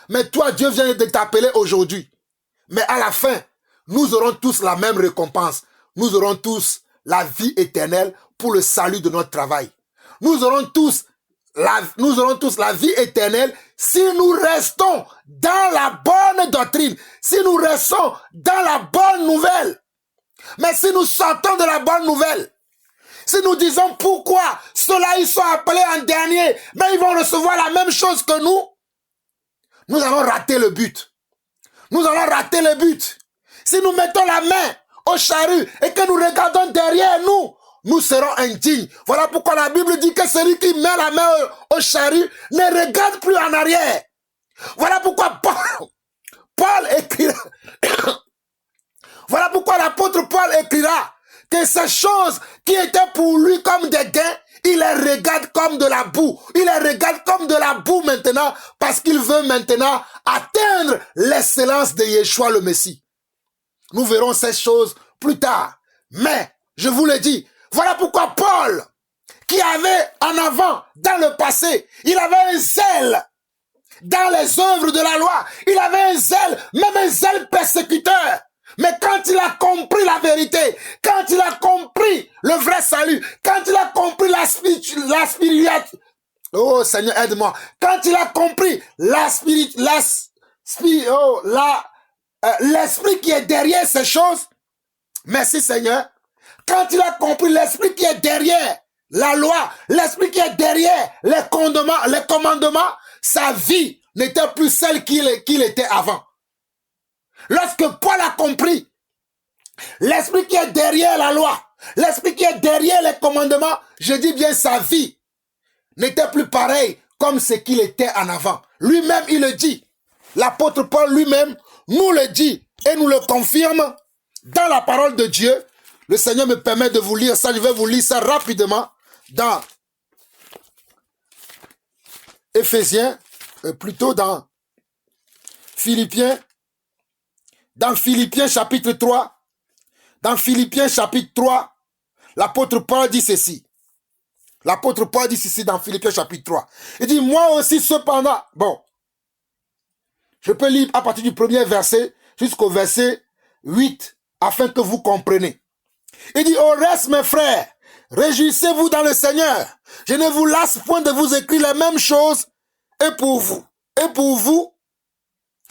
[SPEAKER 1] Mais toi, Dieu vient de t'appeler aujourd'hui. Mais à la fin, nous aurons tous la même récompense. Nous aurons tous la vie éternelle pour le salut de notre travail. Nous aurons tous la vie éternelle si nous restons dans la bonne doctrine, si nous restons dans la bonne nouvelle. Mais si nous sortons de la bonne nouvelle, si nous disons pourquoi ceux-là ils sont appelés en dernier, mais ils vont recevoir la même chose que nous allons rater le but. Nous allons rater le but. Si nous mettons la main au charrue et que nous regardons derrière nous, nous serons indignes. Voilà pourquoi la Bible dit que celui qui met la main au charrue ne regarde plus en arrière. Voilà pourquoi Paul écrira. Voilà pourquoi l'apôtre Paul écrira que ces choses qui étaient pour lui comme des gains, il les regarde comme de la boue. Il les regarde comme de la boue maintenant parce qu'il veut maintenant atteindre l'excellence de Yeshua le Messie. Nous verrons ces choses plus tard. Mais, je vous le dis, voilà pourquoi Paul, qui avait en avant, dans le passé, il avait un zèle dans les œuvres de la loi. Il avait un zèle, même un zèle persécuteur. Mais quand il a compris la vérité, quand il a compris le vrai salut, quand il a compris la spiritualité, oh Seigneur, aide-moi. Quand il a compris l'esprit qui est derrière ces choses, merci Seigneur. Quand il a compris l'esprit qui est derrière la loi, l'esprit qui est derrière les commandements, sa vie n'était plus celle qu'il était avant. Lorsque Paul a compris l'esprit qui est derrière la loi, l'esprit qui est derrière les commandements, je dis bien sa vie n'était plus pareil comme ce qu'il était en avant. Lui-même, il le dit. L'apôtre Paul lui-même nous le dit et nous le confirme dans la parole de Dieu. Le Seigneur me permet de vous lire ça. Je vais vous lire ça rapidement dans Éphésiens, plutôt dans Philippiens. Dans Philippiens chapitre 3, dans Philippiens chapitre 3, l'apôtre Paul dit ceci. L'apôtre Paul dit ceci dans Philippiens chapitre 3. Il dit, moi aussi cependant, bon, je peux lire à partir du premier verset jusqu'au verset 8, afin que vous compreniez. Il dit, au reste mes frères, réjouissez-vous dans le Seigneur. Je ne vous lasse point de vous écrire les mêmes choses, et pour vous,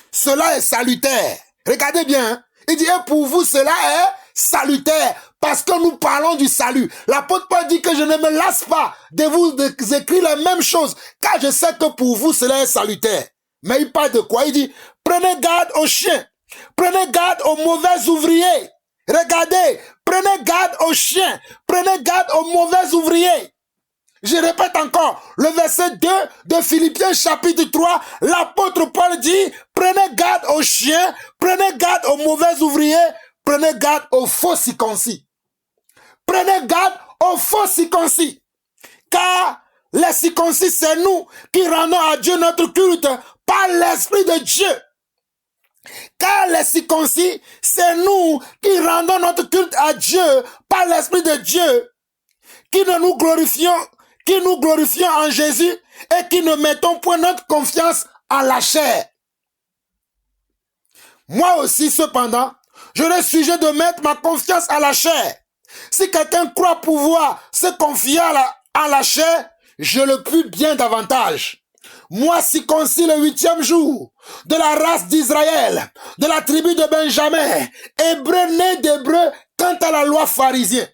[SPEAKER 1] cela est salutaire. Regardez bien, hein? Il dit, et pour vous, cela est salutaire, parce que nous parlons du salut. L'apôtre Paul dit que je ne me lasse pas de vous écrire les mêmes choses, car je sais que pour vous, cela est salutaire. Mais il parle de quoi? Il dit, prenez garde aux chiens, prenez garde aux mauvais ouvriers. Regardez, prenez garde aux chiens, prenez garde aux mauvais ouvriers. Je répète encore, le verset 2 de Philippiens chapitre 3, l'apôtre Paul dit, prenez garde aux chiens, prenez garde aux mauvais ouvriers, prenez garde aux faux circoncis. Prenez garde aux faux circoncis. Car les circoncis, c'est nous qui rendons à Dieu notre culte par l'Esprit de Dieu. Car les circoncis, c'est nous qui rendons notre culte à Dieu par l'Esprit de Dieu, qui nous glorifions en Jésus et qui ne mettons point notre confiance en la chair. Moi aussi, cependant, j'aurais sujet de mettre ma confiance à la chair. Si quelqu'un croit pouvoir se confier à la chair, je le puis bien davantage. Moi, circoncis le 8e jour, de la race d'Israël, de la tribu de Benjamin, hébreu né d'hébreu, quant à la loi pharisienne.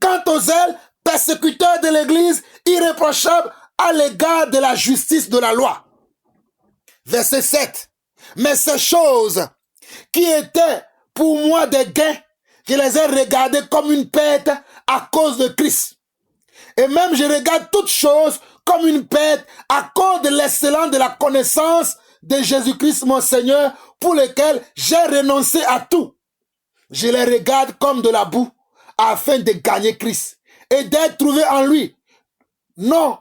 [SPEAKER 1] Quant aux zèles, persécuteurs de l'Église, irréprochables à l'égard de la justice de la loi. Verset 7. Mais ces choses qui étaient pour moi des gains, je les ai regardées comme une perte à cause de Christ. Et même je regarde toutes choses comme une perte à cause de l'excellence de la connaissance de Jésus-Christ mon Seigneur, pour lequel j'ai renoncé à tout. Je les regarde comme de la boue afin de gagner Christ et d'être trouvé en lui. Non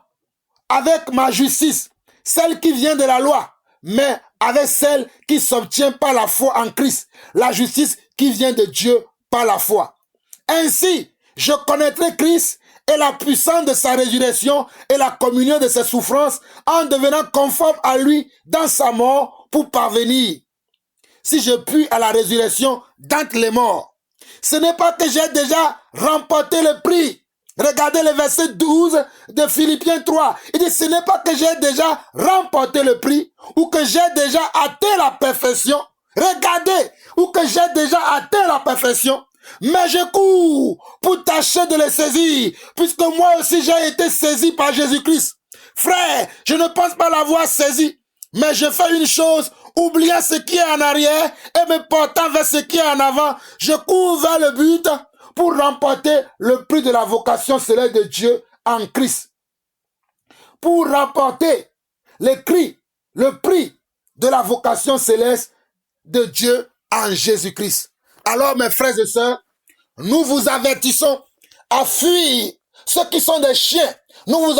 [SPEAKER 1] avec ma justice, celle qui vient de la loi, mais avec celle qui s'obtient par la foi en Christ, la justice qui vient de Dieu par la foi. Ainsi, je connaîtrai Christ et la puissance de sa résurrection et la communion de ses souffrances en devenant conforme à lui dans sa mort pour parvenir, si je puis, à la résurrection d'entre les morts. Ce n'est pas que j'ai déjà remporté le prix. Regardez le verset 12 de Philippiens 3. Il dit, ce n'est pas que j'ai déjà remporté le prix ou que j'ai déjà atteint la perfection. Regardez, ou que j'ai déjà atteint la perfection. Mais je cours pour tâcher de les saisir, puisque moi aussi j'ai été saisi par Jésus-Christ. Frère, je ne pense pas l'avoir saisi, mais je fais une chose, oubliant ce qui est en arrière et me portant vers ce qui est en avant. Je cours vers le but pour remporter le prix de la vocation céleste de Dieu en Christ. Pour remporter le prix de la vocation céleste de Dieu en Jésus-Christ. Alors, mes frères et sœurs, nous vous avertissons à fuir ceux qui sont des chiens. Nous vous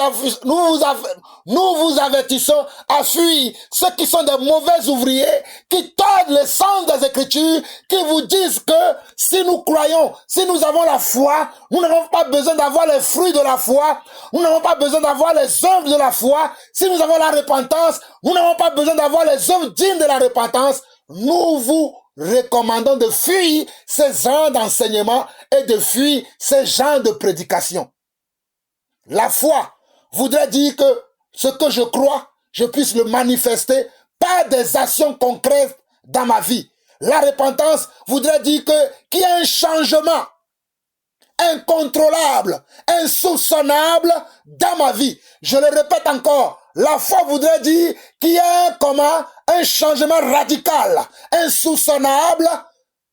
[SPEAKER 1] avertissons à fuir ceux qui sont des mauvais ouvriers, qui tordent le sens des Écritures, qui vous disent que si nous croyons, si nous avons la foi, nous n'avons pas besoin d'avoir les fruits de la foi, nous n'avons pas besoin d'avoir les œuvres de la foi. Si nous avons la repentance, nous n'avons pas besoin d'avoir les œuvres dignes de la repentance. Nous vous recommandons de fuir ces genres d'enseignement et de fuir ces genres de prédication. La foi voudrait dire que ce que je crois, je puisse le manifester par des actions concrètes dans ma vie. La repentance voudrait dire qu'il y a un changement incontrôlable, insoupçonnable dans ma vie. Je le répète encore, la foi voudrait dire qu'il y a un changement radical, insoupçonnable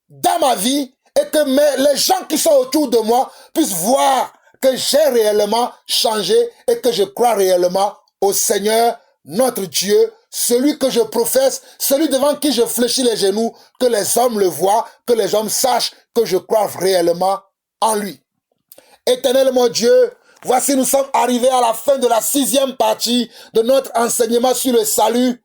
[SPEAKER 1] dans ma vie et que les gens qui sont autour de moi puissent voir que j'ai réellement changé et que je crois réellement au Seigneur, notre Dieu, celui que je professe, celui devant qui je fléchis les genoux, que les hommes le voient, que les hommes sachent que je crois réellement en lui. Éternel mon Dieu, voici nous sommes arrivés à la fin de la 6e partie de notre enseignement sur le salut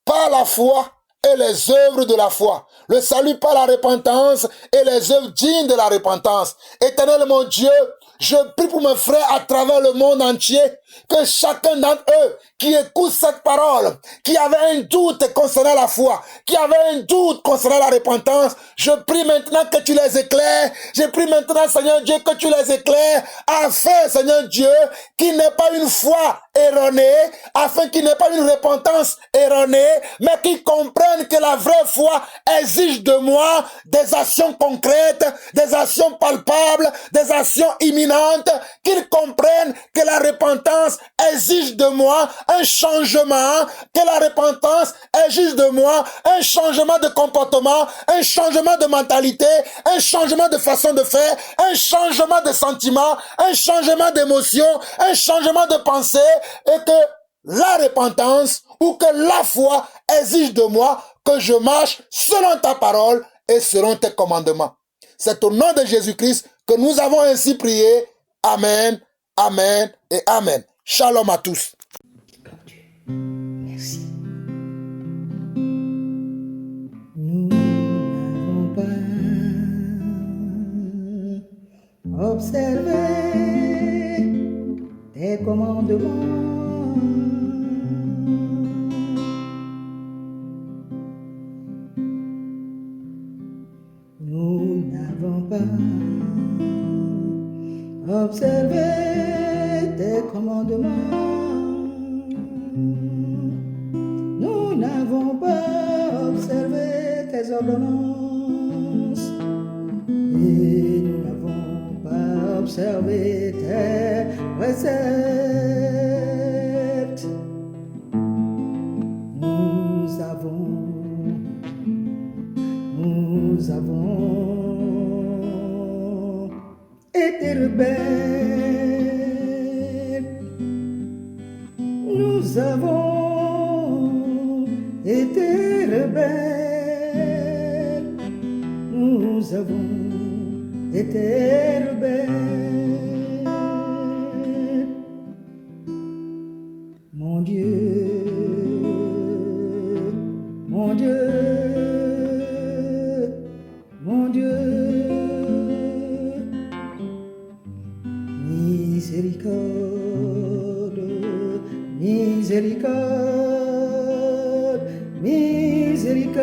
[SPEAKER 1] par la foi et les œuvres de la foi. Le salut par la repentance et les œuvres dignes de la repentance. Éternel mon Dieu, je prie pour mes frères à travers le monde entier, que chacun d'entre eux qui écoute cette parole, qui avait un doute concernant la foi, qui avait un doute concernant la repentance, je prie maintenant que tu les éclaires. Je prie maintenant, Seigneur Dieu, que tu les éclaires, afin, Seigneur Dieu, qu'il n'ait pas une foi erronée, afin qu'il n'ait pas une repentance erronée, mais qu'ils comprennent que la vraie foi exige de moi des actions concrètes, des actions palpables, des actions imminentes, qu'ils comprennent que la repentance exige de moi un changement, que la repentance exige de moi un changement de comportement, un changement de mentalité, un changement de façon de faire, un changement de sentiment, un changement d'émotion, un changement de pensée, et que la repentance ou que la foi exige de moi que je marche selon ta parole et selon tes commandements. C'est au nom de Jésus-Christ que nous avons ainsi prié. Amen, amen et amen. Shalom à tous.
[SPEAKER 2] Merci. Nous n'avons pas observé tes commandements. Nous n'avons pas observé tes commandements. Nous n'avons pas observé tes ordonnances. Et nous n'avons pas observé tes préceptes. Nous avons été rebelles. Nous avons été rebelles. Nous avons été rebelles. Mon Dieu, mon Dieu, mon Dieu, miséricorde, miséricorde, miséricorde,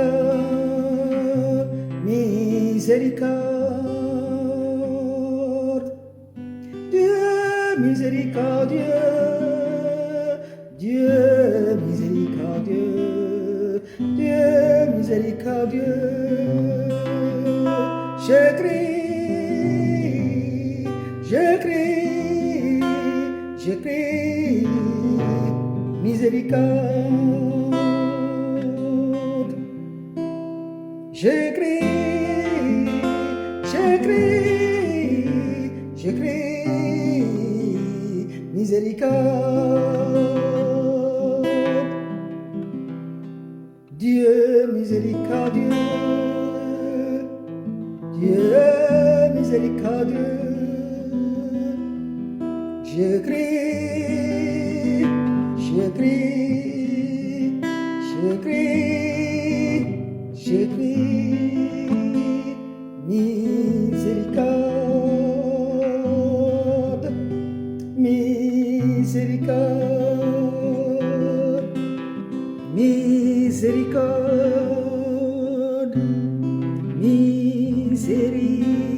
[SPEAKER 2] miséricorde. Dieu miséricordieux, Dieu miséricordieux, Dieu miséricordieux. Je crie, je crie, je crie, miséricorde. Je crie, je crie, je crie, miséricorde. Dieu miséricordieux, Dieu miséricordieux, je crie, je crie, je crie, je crie, miséricorde, miséricorde, miséricorde, miséricorde.